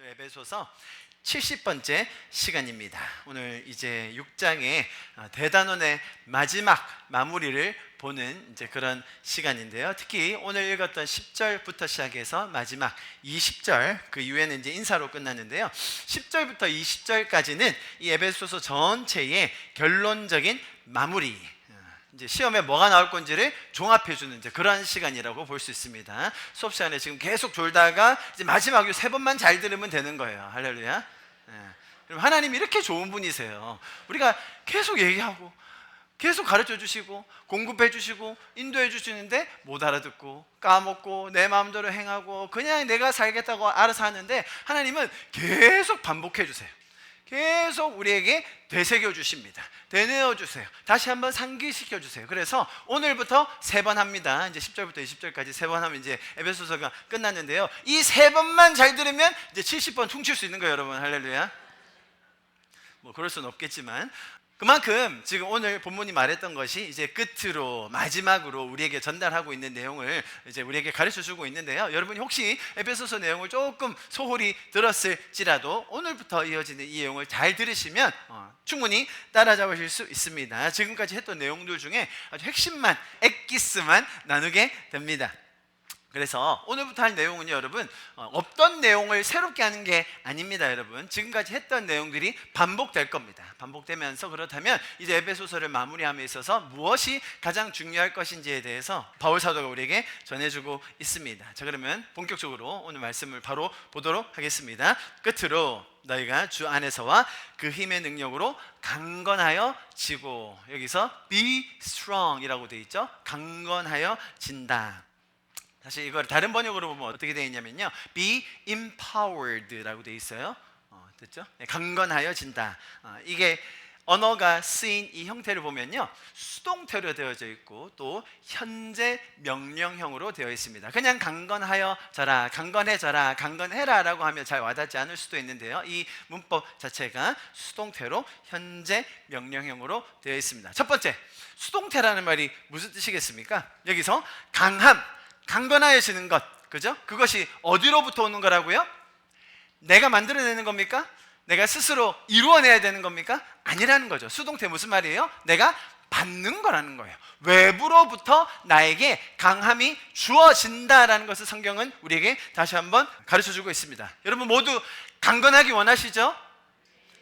에베소서 70번째 시간입니다. 오늘 이제 6장의 대단원의 마지막 마무리를 보는 이제 그런 시간인데요. 특히 오늘 읽었던 10절부터 시작해서 마지막 20절, 그 이후에는 이제 인사로 끝났는데요. 10절부터 20절까지는 이 에베소서 전체의 결론적인 마무리, 이제 시험에 뭐가 나올 건지를 종합해주는 이제 그런 시간이라고 볼 수 있습니다. 수업 시간에 지금 계속 돌다가 이제 마지막에 3번만 잘 들으면 되는 거예요. 할렐루야. 그럼 하나님이 이렇게 좋은 분이세요. 우리가 계속 얘기하고 계속 가르쳐 주시고 공급해 주시고 인도해 주시는데 못 알아듣고 까먹고 내 마음대로 행하고 그냥 내가 살겠다고 알아서 하는데 하나님은 계속 반복해 주세요. 계속 우리에게 되새겨 주십니다. 되뇌어 주세요. 다시 한번 상기시켜 주세요. 그래서 오늘부터 3번 합니다. 이제 10절부터 20절까지 3번 하면 이제 에베소서가 끝났는데요. 이 3번만 잘 들으면 이제 70번 퉁칠 수 있는 거예요, 여러분. 할렐루야. 뭐 그럴 수는 없겠지만 그만큼 지금 오늘 본문이 말했던 것이 이제 끝으로 마지막으로 우리에게 전달하고 있는 내용을 이제 우리에게 가르쳐주고 있는데요. 여러분이 혹시 에베소서 내용을 조금 소홀히 들었을지라도 오늘부터 이어지는 이 내용을 잘 들으시면 충분히 따라잡으실 수 있습니다. 지금까지 했던 내용들 중에 아주 핵심만, 엑기스만 나누게 됩니다. 그래서 오늘부터 할 내용은 여러분 없던 내용을 새롭게 하는 게 아닙니다. 여러분 지금까지 했던 내용들이 반복될 겁니다. 반복되면서 그렇다면 이제 에베소서를 마무리함에 있어서 무엇이 가장 중요할 것인지에 대해서 바울 사도가 우리에게 전해주고 있습니다. 자, 그러면 본격적으로 오늘 말씀을 바로 보도록 하겠습니다. 끝으로 너희가 주 안에서와 그 힘의 능력으로 강건하여 지고, 여기서 be strong 이라고 되어 있죠. 강건하여 진다. 사실 이걸 다른 번역으로 보면 어떻게 되어 있냐면요, be empowered라고 되어 있어요. 됐죠? 강건하여 진다. 이게 언어가 쓰인 이 형태를 보면요, 수동태로 되어져 있고 또 현재 명령형으로 되어 있습니다. 그냥 강건하여져라, 강건해져라, 강건해라 라고 하면 잘 와닿지 않을 수도 있는데요, 이 문법 자체가 수동태로 현재 명령형으로 되어 있습니다. 첫 번째, 수동태라는 말이 무슨 뜻이겠습니까? 여기서 강함, 강건하여지는 것, 그죠? 그것이 어디로부터 오는 거라고요? 내가 만들어내는 겁니까? 내가 스스로 이루어내야 되는 겁니까? 아니라는 거죠. 수동태 무슨 말이에요? 내가 받는 거라는 거예요. 외부로부터 나에게 강함이 주어진다라는 것을 성경은 우리에게 다시 한번 가르쳐주고 있습니다. 여러분 모두 강건하기 원하시죠?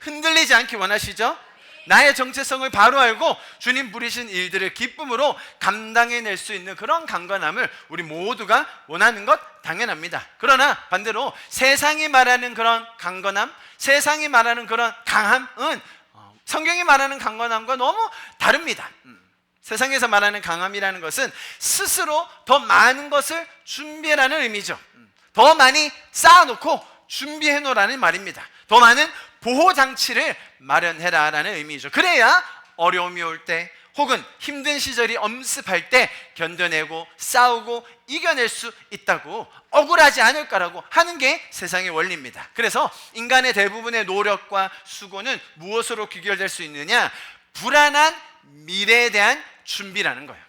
흔들리지 않기 원하시죠? 나의 정체성을 바로 알고 주님 부리신 일들을 기쁨으로 감당해낼 수 있는 그런 강건함을 우리 모두가 원하는 것 당연합니다. 그러나 반대로 세상이 말하는 그런 강건함, 세상이 말하는 그런 강함은 성경이 말하는 강건함과 너무 다릅니다. 세상에서 말하는 강함이라는 것은 스스로 더 많은 것을 준비해라는 의미죠. 더 많이 쌓아놓고 준비해놓으라는 말입니다. 더 많은 보호장치를 마련해라라는 의미죠. 그래야 어려움이 올 때 혹은 힘든 시절이 엄습할 때 견뎌내고 싸우고 이겨낼 수 있다고, 억울하지 않을 거라고 하는 게 세상의 원리입니다. 그래서 인간의 대부분의 노력과 수고는 무엇으로 귀결될 수 있느냐? 불안한 미래에 대한 준비라는 거예요.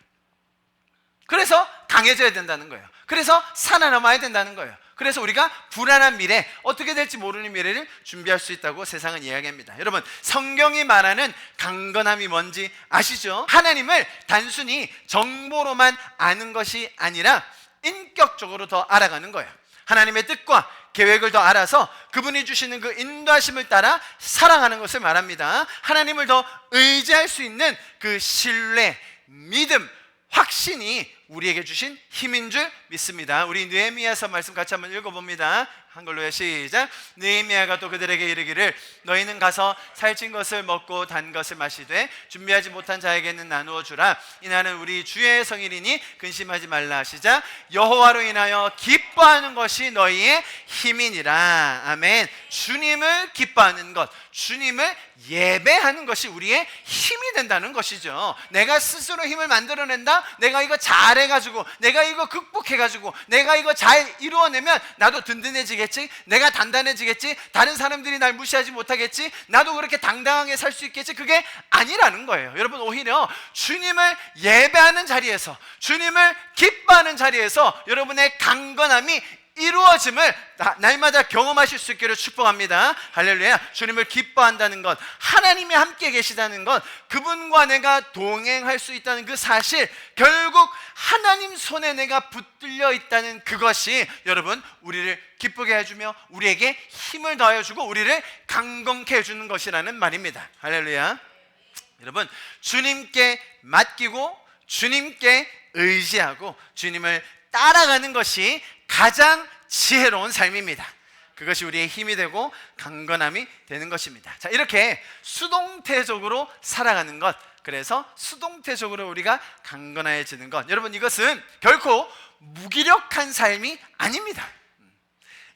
그래서 강해져야 된다는 거예요. 그래서 살아남아야 된다는 거예요. 그래서 우리가 불안한 미래, 어떻게 될지 모르는 미래를 준비할 수 있다고 세상은 이야기합니다. 여러분 성경이 말하는 강건함이 뭔지 아시죠? 하나님을 단순히 정보로만 아는 것이 아니라 인격적으로 더 알아가는 거예요. 하나님의 뜻과 계획을 더 알아서 그분이 주시는 그 인도하심을 따라 살아가는 것을 말합니다. 하나님을 더 의지할 수 있는 그 신뢰, 믿음, 확신이 우리에게 주신 힘인 줄 믿습니다. 우리 느헤미야서 말씀 같이 한번 읽어봅니다. 한글로요. 시작. 느헤미야가 또 그들에게 이르기를 너희는 가서 살찐 것을 먹고 단 것을 마시되 준비하지 못한 자에게는 나누어 주라. 이날은 우리 주의 성일이니 근심하지 말라. 시작. 여호와로 인하여 기뻐하는 것이 너희의 힘이니라. 아멘. 주님을 기뻐하는 것, 주님을 예배하는 것이 우리의 힘이 된다는 것이죠. 내가 스스로 힘을 만들어낸다, 내가 이거 잘해가지고, 내가 이거 극복해가지고, 내가 이거 잘 이루어내면 나도 든든해지겠지, 내가 단단해지겠지, 다른 사람들이 날 무시하지 못하겠지, 나도 그렇게 당당하게 살 수 있겠지. 그게 아니라는 거예요. 여러분 오히려 주님을 예배하는 자리에서, 주님을 기뻐하는 자리에서 여러분의 강건함이 이루어짐을 날마다 경험하실 수 있기를 축복합니다. 할렐루야. 주님을 기뻐한다는 것, 하나님이 함께 계시다는 것, 그분과 내가 동행할 수 있다는 그 사실, 결국 하나님 손에 내가 붙들려 있다는 그것이 여러분 우리를 기쁘게 해주며 우리에게 힘을 더해주고 우리를 강건케 해주는 것이라는 말입니다. 할렐루야. 여러분, 주님께 맡기고 주님께 의지하고 주님을 따라가는 것이 가장 지혜로운 삶입니다. 그것이 우리의 힘이 되고 강건함이 되는 것입니다. 자, 이렇게 수동태적으로 살아가는 것, 그래서 수동태적으로 우리가 강건해지는 것, 여러분 이것은 결코 무기력한 삶이 아닙니다.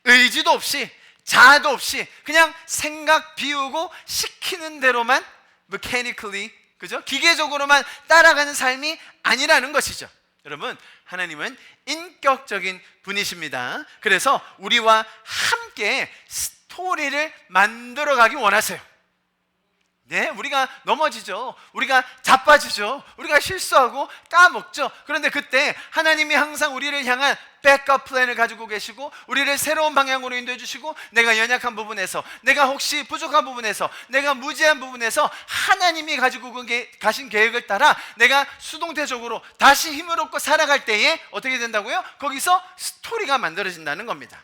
의지도 없이 자아도 없이 그냥 생각 비우고 시키는 대로만 mechanically, 그죠? 기계적으로만 따라가는 삶이 아니라는 것이죠. 여러분, 하나님은 인격적인 분이십니다. 그래서 우리와 함께 스토리를 만들어가기 원하세요. 네, 우리가 넘어지죠. 우리가 자빠지죠. 우리가 실수하고 까먹죠. 그런데 그때 하나님이 항상 우리를 향한 백업 플랜을 가지고 계시고 우리를 새로운 방향으로 인도해 주시고, 내가 연약한 부분에서, 내가 혹시 부족한 부분에서, 내가 무지한 부분에서 하나님이 가지고 가신 계획을 따라 내가 수동태적으로 다시 힘을 얻고 살아갈 때에 어떻게 된다고요? 거기서 스토리가 만들어진다는 겁니다.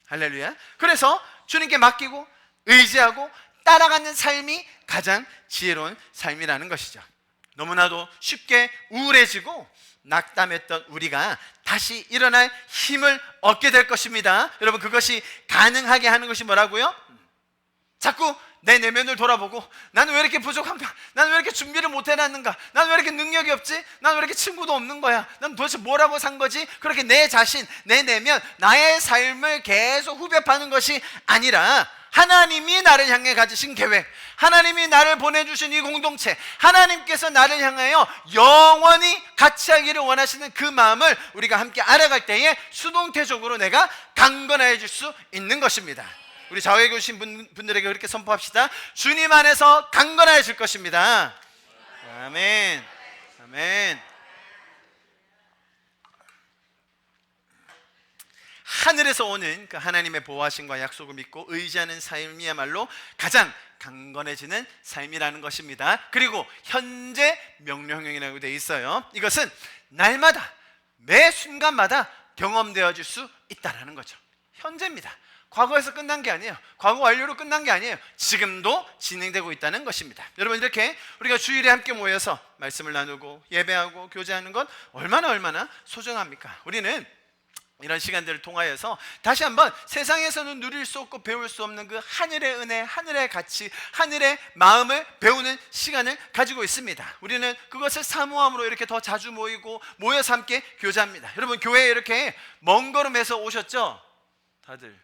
할렐루야. 그래서 주님께 맡기고 의지하고 따라가는 삶이 가장 지혜로운 삶이라는 것이죠. 너무나도 쉽게 우울해지고 낙담했던 우리가 다시 일어날 힘을 얻게 될 것입니다. 여러분, 그것이 가능하게 하는 것이 뭐라고요? 자꾸 내 내면을 돌아보고, 나는 왜 이렇게 부족한가? 나는 왜 이렇게 준비를 못 해놨는가? 나는 왜 이렇게 능력이 없지? 나는 왜 이렇게 친구도 없는 거야? 난 도대체 뭐라고 산 거지? 그렇게 내 자신, 내 내면, 나의 삶을 계속 후벼파는 것이 아니라 하나님이 나를 향해 가지신 계획, 하나님이 나를 보내주신 이 공동체, 하나님께서 나를 향하여 영원히 같이 하기를 원하시는 그 마음을 우리가 함께 알아갈 때에 수동태적으로 내가 강건해질 수 있는 것입니다. 우리 좌우에 계신 분들에게 그렇게 선포합시다. 주님 안에서 강건해질 것입니다. 아멘. 아멘. 하늘에서 오는 그 하나님의 보호하심과 약속을 믿고 의지하는 삶이야말로 가장 강건해지는 삶이라는 것입니다. 그리고 현재 명령형이라고 되어 있어요. 이것은 날마다 매 순간마다 경험되어질 수 있다는 거죠. 현재입니다. 과거에서 끝난 게 아니에요. 과거 완료로 끝난 게 아니에요. 지금도 진행되고 있다는 것입니다. 여러분, 이렇게 우리가 주일에 함께 모여서 말씀을 나누고 예배하고 교제하는 건 얼마나 소중합니까? 우리는 이런 시간들을 통하여서 다시 한번 세상에서는 누릴 수 없고 배울 수 없는 그 하늘의 은혜, 하늘의 가치, 하늘의 마음을 배우는 시간을 가지고 있습니다. 우리는 그것을 사모함으로 이렇게 더 자주 모여서 함께 교제합니다. 여러분, 교회에 이렇게 먼 걸음에서 오셨죠? 다들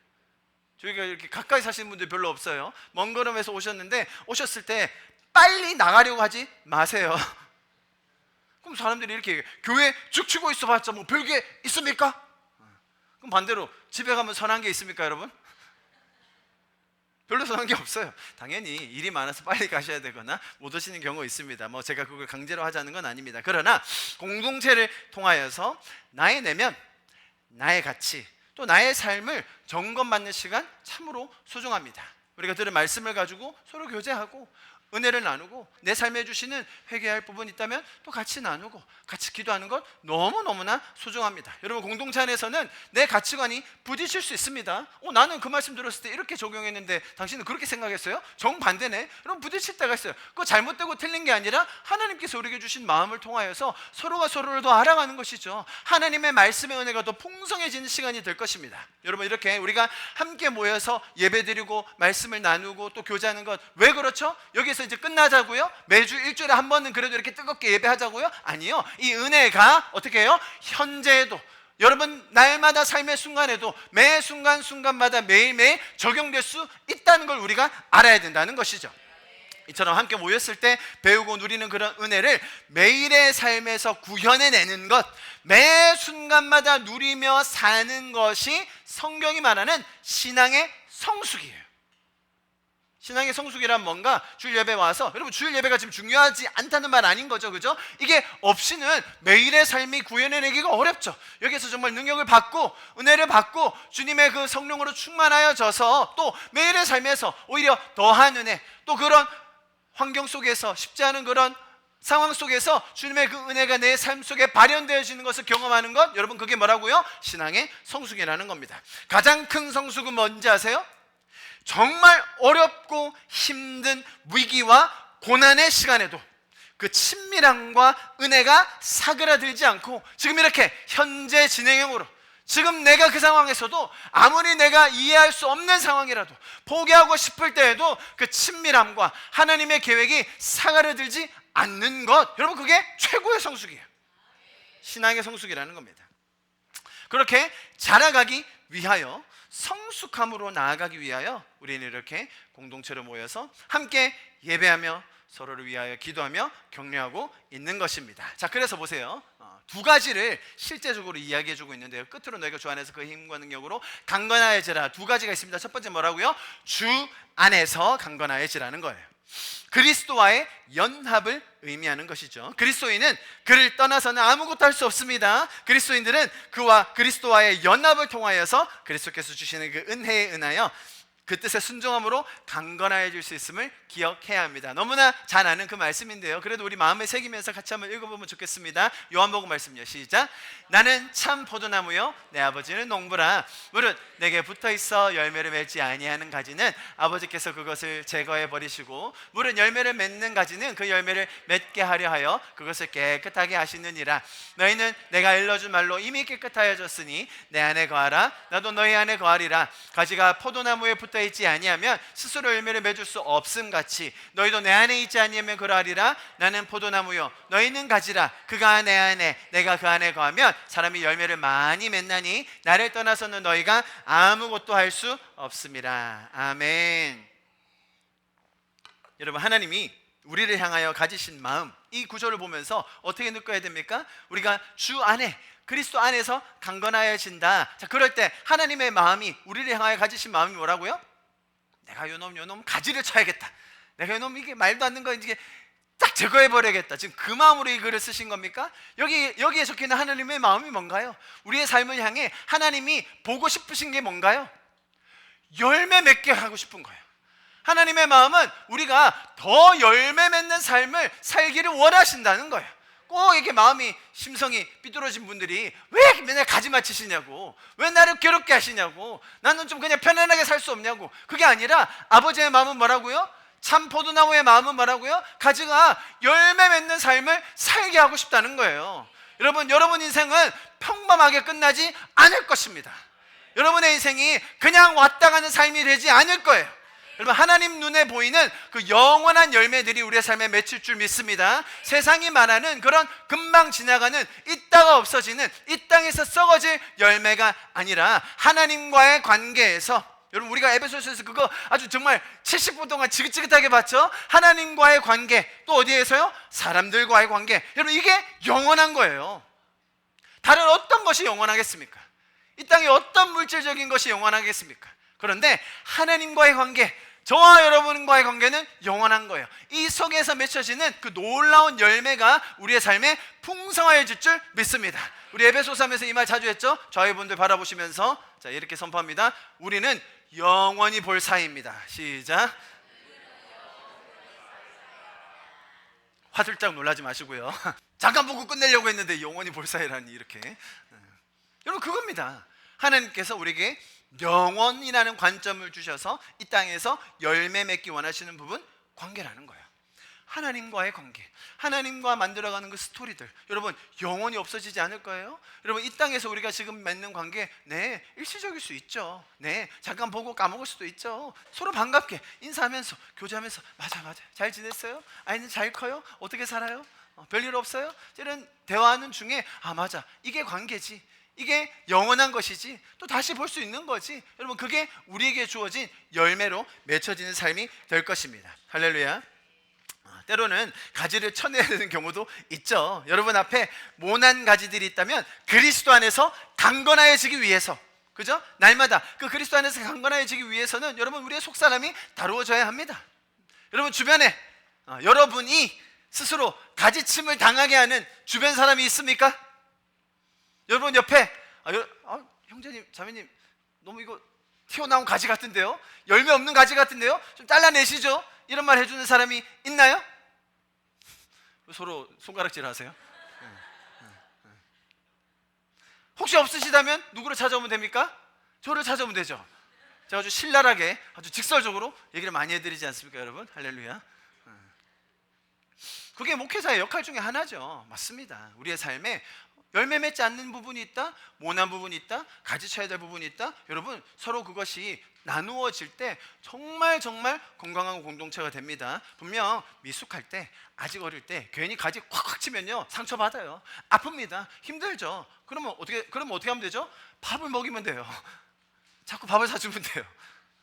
저희가 이렇게 가까이 사시는 분들 별로 없어요. 먼 걸음에서 오셨는데, 오셨을 때 빨리 나가려고 하지 마세요. 그럼 사람들이 이렇게 교회 쭉 치고 있어봤자 뭐 별게 있습니까? 그럼 반대로 집에 가면 선한 게 있습니까, 여러분? 별로 선한 게 없어요. 당연히 일이 많아서 빨리 가셔야 되거나 못 오시는 경우 있습니다. 뭐 제가 그걸 강제로 하자는 건 아닙니다. 그러나 공동체를 통하여서 나의 내면, 나의 가치, 또 나의 삶을 점검받는 시간 참으로 소중합니다. 우리가 들은 말씀을 가지고 서로 교제하고 은혜를 나누고 내 삶에 주시는 회개할 부분이 있다면 또 같이 나누고 같이 기도하는 것 너무너무나 소중합니다. 여러분, 공동체 안에서는 내 가치관이 부딪힐 수 있습니다. 나는 그 말씀 들었을 때 이렇게 적용했는데 당신은 그렇게 생각했어요? 정반대네. 여러분, 부딪힐 때가 있어요. 그거 잘못되고 틀린 게 아니라 하나님께서 우리에게 주신 마음을 통하여서 서로가 서로를 더 알아가는 것이죠. 하나님의 말씀의 은혜가 더 풍성해지는 시간이 될 것입니다. 여러분, 이렇게 우리가 함께 모여서 예배드리고 말씀을 나누고 또 교제하는 것, 왜 그렇죠? 여기서 이제 끝나자고요? 매주 일주일에 한 번은 그래도 이렇게 뜨겁게 예배하자고요? 아니요. 이 은혜가 어떻게 해요? 현재에도, 여러분 날마다 삶의 순간에도 매 순간순간마다 매일매일 적용될 수 있다는 걸 우리가 알아야 된다는 것이죠. 이처럼 함께 모였을 때 배우고 누리는 그런 은혜를 매일의 삶에서 구현해내는 것, 매 순간마다 누리며 사는 것이 성경이 말하는 신앙의 성숙이에요. 신앙의 성숙이란 뭔가? 주일 예배 와서, 여러분 주일 예배가 지금 중요하지 않다는 말 아닌 거죠, 그죠? 이게 없이는 매일의 삶이 구현해내기가 어렵죠. 여기서 정말 능력을 받고 은혜를 받고 주님의 그 성령으로 충만하여져서 또 매일의 삶에서 오히려 더한 은혜, 또 그런 환경 속에서 쉽지 않은 그런 상황 속에서 주님의 그 은혜가 내 삶 속에 발현되어지는 것을 경험하는 것, 여러분 그게 뭐라고요? 신앙의 성숙이라는 겁니다. 가장 큰 성숙은 뭔지 아세요? 정말 어렵고 힘든 위기와 고난의 시간에도 그 친밀함과 은혜가 사그라들지 않고 지금 이렇게 현재 진행형으로, 지금 내가 그 상황에서도 아무리 내가 이해할 수 없는 상황이라도 포기하고 싶을 때에도 그 친밀함과 하나님의 계획이 사그라들지 않는 것, 여러분 그게 최고의 성숙이에요. 신앙의 성숙이라는 겁니다. 그렇게 자라가기 위하여, 성숙함으로 나아가기 위하여 우리는 이렇게 공동체로 모여서 함께 예배하며 서로를 위하여 기도하며 격려하고 있는 것입니다. 자, 그래서 보세요. 두 가지를 실제적으로 이야기해주고 있는데요. 끝으로 너희가 주 안에서 그 힘과 능력으로 강건하여지라. 두 가지가 있습니다. 첫 번째 뭐라고요? 주 안에서 강건하여지라는 거예요. 그리스도와의 연합을 의미하는 것이죠. 그리스도인은 그를 떠나서는 아무것도 할 수 없습니다. 그리스도인들은 그와 그리스도와의 연합을 통하여서 그리스도께서 주시는 그 은혜에 은하여 그 뜻에 순종함으로 강건해질 수 있음을 기억해야 합니다. 너무나 잘 아는 그 말씀인데요, 그래도 우리 마음에 새기면서 같이 한번 읽어보면 좋겠습니다. 요한복음 말씀요, 시작. 나는 참 포도나무요 내 아버지는 농부라. 무릇 내게 붙어있어 열매를 맺지 아니하는 가지는 아버지께서 그것을 제거해 버리시고, 무릇 열매를 맺는 가지는 그 열매를 맺게 하려 하여 그것을 깨끗하게 하시느니라. 너희는 내가 일러준 말로 이미 깨끗하여졌으니 내 안에 거하라. 나도 너희 안에 거하리라. 가지가 포도나무에 붙어있지 아니하면 스스로 열매를 맺을 수 없음 같이 너희도 내 안에 있지 아니하면 그러하리라. 나는 포도나무요 너희는 가지라. 그가 내 안에 내가 그 안에 거하면 사람이 열매를 많이 맺나니 나를 떠나서는 너희가 아무것도 할 수 없음이라. 아멘. 여러분, 하나님이 우리를 향하여 가지신 마음, 이 구절을 보면서 어떻게 느껴야 됩니까? 우리가 주 안에, 그리스도 안에서 강건하여진다. 자, 그럴 때 하나님의 마음이 우리를 향하여 가지신 마음이 뭐라고요? 내가 요놈 가지를 쳐야겠다. 내가 요놈 이게 말도 안 되는 거 이제 딱 제거해버려야겠다. 지금 그 마음으로 이 글을 쓰신 겁니까? 여기에 적혀있는 하나님의 마음이 뭔가요? 우리의 삶을 향해 하나님이 보고 싶으신 게 뭔가요? 열매 맺게 하고 싶은 거예요. 하나님의 마음은 우리가 더 열매 맺는 삶을 살기를 원하신다는 거예요. 꼭 이렇게 마음이, 심성이 삐뚤어진 분들이 왜 맨날 가지 맞히시냐고, 왜 나를 괴롭게 하시냐고, 나는 좀 그냥 편안하게 살 수 없냐고. 그게 아니라 아버지의 마음은 뭐라고요? 참 포도나무의 마음은 뭐라고요? 가지가 열매 맺는 삶을 살게 하고 싶다는 거예요. 여러분 인생은 평범하게 끝나지 않을 것입니다. 여러분의 인생이 그냥 왔다 가는 삶이 되지 않을 거예요. 여러분, 하나님 눈에 보이는 그 영원한 열매들이 우리의 삶에 맺힐 줄 믿습니다. 세상이 말하는 그런 금방 지나가는, 있다가 없어지는, 이 땅에서 썩어질 열매가 아니라 하나님과의 관계에서, 여러분 우리가 에베소서에서 그거 아주 정말 70분 동안 지긋지긋하게 봤죠. 하나님과의 관계, 또 어디에서요? 사람들과의 관계. 여러분, 이게 영원한 거예요. 다른 어떤 것이 영원하겠습니까? 이 땅에 어떤 물질적인 것이 영원하겠습니까? 그런데 하나님과의 관계, 저와 여러분과의 관계는 영원한 거예요. 이 속에서 맺혀지는 그 놀라운 열매가 우리의 삶에 풍성해질 줄 믿습니다. 우리 에베소서 3에서 이 말 자주 했죠. 저희 분들 바라보시면서 자, 이렇게 선포합니다. 우리는 영원히 볼 사이입니다. 시작. 화들짝 놀라지 마시고요. 잠깐 보고 끝내려고 했는데 영원히 볼 사이라니, 이렇게. 여러분, 그겁니다. 하나님께서 우리에게 영원이라는 관점을 주셔서 이 땅에서 열매 맺기 원하시는 부분, 관계라는 거예요. 하나님과의 관계, 하나님과 만들어가는 그 스토리들, 여러분 영원히 없어지지 않을 거예요. 여러분, 이 땅에서 우리가 지금 맺는 관계, 네, 일시적일 수 있죠. 네, 잠깐 보고 까먹을 수도 있죠. 서로 반갑게 인사하면서 교제하면서 맞아 잘 지냈어요? 아이는 잘 커요? 어떻게 살아요? 별일 없어요? 이런 대화하는 중에 아 맞아, 이게 관계지, 이게 영원한 것이지, 또 다시 볼 수 있는 거지. 여러분, 그게 우리에게 주어진 열매로 맺혀지는 삶이 될 것입니다. 할렐루야. 때로는 가지를 쳐내야 되는 경우도 있죠. 여러분 앞에 모난 가지들이 있다면 그리스도 안에서 강건하여지기 위해서, 그죠? 날마다 그 그리스도 안에서 강건해지기 위해서는 여러분 우리의 속사람이 다루어져야 합니다. 여러분 주변에 여러분이 스스로 가지침을 당하게 하는 주변 사람이 있습니까? 여러분 옆에 형제님 자매님 너무 이거 튀어나온 가지 같은데요? 열매 없는 가지 같은데요? 좀 잘라내시죠? 이런 말 해주는 사람이 있나요? 서로 손가락질 하세요? 혹시 없으시다면 누구를 찾아오면 됩니까? 저를 찾아오면 되죠. 제가 아주 신랄하게 아주 직설적으로 얘기를 많이 해드리지 않습니까 여러분? 할렐루야. 그게 목회자의 역할 중에 하나죠. 맞습니다. 우리의 삶에 열매 맺지 않는 부분이 있다, 모난 부분이 있다, 가지쳐야 될 부분이 있다. 여러분 서로 그것이 나누어질 때 정말 건강한 공동체가 됩니다. 분명 미숙할 때, 아직 어릴 때 괜히 가지 콱콱 치면요 상처받아요. 아픕니다. 힘들죠. 그러면 어떻게 하면 되죠? 밥을 먹이면 돼요. 자꾸 밥을 사주면 돼요.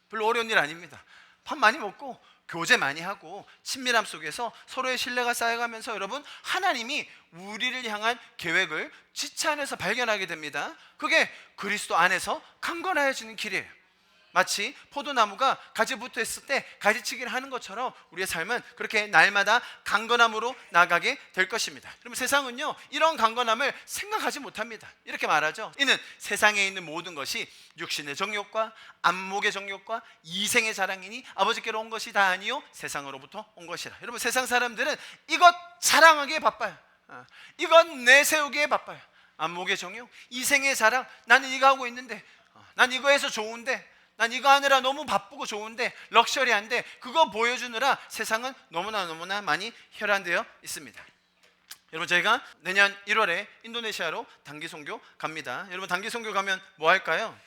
별로 어려운 일 아닙니다. 밥 많이 먹고 교제 많이 하고 친밀함 속에서 서로의 신뢰가 쌓여가면서 여러분 하나님이 우리를 향한 계획을 지체 안에서 발견하게 됩니다. 그게 그리스도 안에서 강건해지는 길이에요. 마치 포도나무가 가지 붙어 있을 때 가지치기를 하는 것처럼 우리의 삶은 그렇게 날마다 강건함으로 나가게 될 것입니다. 그러면 세상은요 이런 강건함을 생각하지 못합니다. 이렇게 말하죠. 이는 세상에 있는 모든 것이 육신의 정욕과 안목의 정욕과 이생의 자랑이니 아버지께로 온 것이 다 아니요 세상으로부터 온 것이라. 여러분 세상 사람들은 이것 자랑하기에 바빠요. 이것 내세우기에 바빠요. 안목의 정욕, 이생의 자랑. 나는 이거 하고 있는데, 난 이거 해서 좋은데, 난 이거 하느라 너무 바쁘고 좋은데, 럭셔리한데, 그거 보여주느라 세상은 너무나 많이 혈안되어 있습니다. 여러분 저희가 내년 1월에 인도네시아로 단기 선교 갑니다. 여러분 단기 선교 가면 뭐 할까요?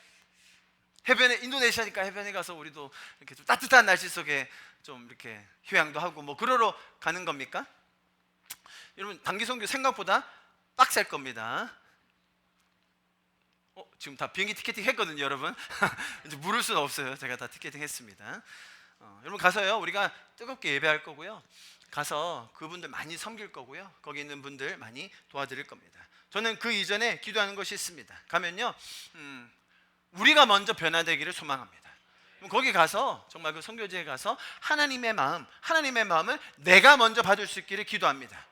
해변에, 인도네시아니까 해변에 가서 우리도 이렇게 좀 따뜻한 날씨 속에 좀 이렇게 휴양도 하고 뭐 그러러 가는 겁니까? 여러분 단기 선교 생각보다 빡셀 겁니다. 지금 다 비행기 티켓팅 했거든요 여러분. 이제 물을 수는 없어요. 제가 다 티켓팅 했습니다. 여러분 가서요 우리가 뜨겁게 예배할 거고요, 가서 그분들 많이 섬길 거고요, 거기 있는 분들 많이 도와드릴 겁니다. 저는 그 이전에 기도하는 것이 있습니다. 가면요 우리가 먼저 변화되기를 소망합니다. 거기 가서 정말 그 선교지에 가서 하나님의 마음을 내가 먼저 받을 수 있기를 기도합니다.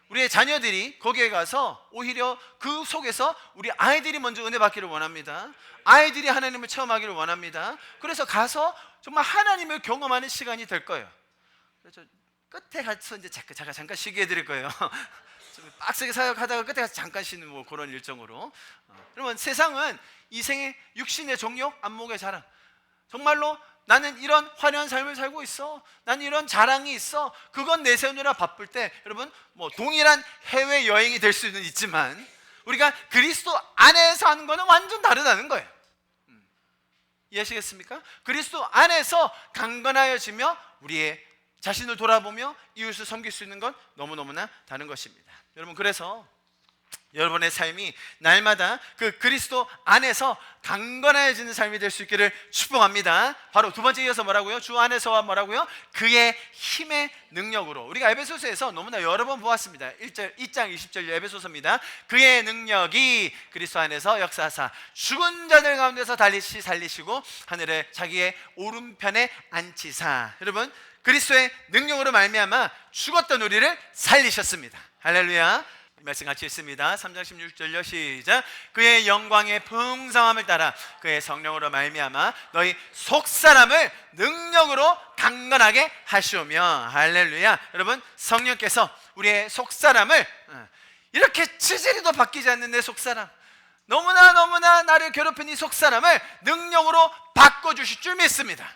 우리의 자녀들이 거기에 가서 오히려 그 속에서 우리 아이들이 먼저 은혜 받기를 원합니다. 아이들이 하나님을 체험하기를 원합니다. 그래서 가서 정말 하나님을 경험하는 시간이 될 거예요. 그래서 끝에 가서 이제 잠깐 쉬게 해드릴 거예요. 좀 빡세게 사역하다가 끝에 가서 잠깐 쉬는 뭐 그런 일정으로. 그러면 세상은 이생의 육신의 정욕, 안목의 자랑, 정말로 나는 이런 화려한 삶을 살고 있어, 나는 이런 자랑이 있어, 그건 내세우느라 바쁠 때 여러분 뭐 동일한 해외 여행이 될 수는 있지만 우리가 그리스도 안에서 하는 거는 완전 다르다는 거예요. 이해하시겠습니까? 그리스도 안에서 강건하여지며 우리의 자신을 돌아보며 이웃을 섬길 수 있는 건 너무나 다른 것입니다. 여러분 그래서 여러분의 삶이 날마다 그 그리스도 안에서 강건해지는 삶이 될 수 있기를 축복합니다. 바로 두 번째 이어서 뭐라고요? 주 안에서와 뭐라고요? 그의 힘의 능력으로. 우리가 에베소서에서 너무나 여러 번 보았습니다. 2장 20절 에베소서입니다. 그의 능력이 그리스도 안에서 역사하사 죽은 자들 가운데서 다시 살리시고 하늘에 자기의 오른편에 앉히사. 여러분 그리스도의 능력으로 말미암아 죽었던 우리를 살리셨습니다. 할렐루야. 이 말씀 같이 읽습니다. 3장 16절요 시작. 그의 영광의 풍성함을 따라 그의 성령으로 말미암아 너희 속사람을 능력으로 강건하게 하시오며. 할렐루야. 여러분 성령께서 우리의 속사람을 이렇게 치질이도 바뀌지 않는 내 속사람, 너무나 나를 괴롭힌 이 속사람을 능력으로 바꿔주실 줄 믿습니다.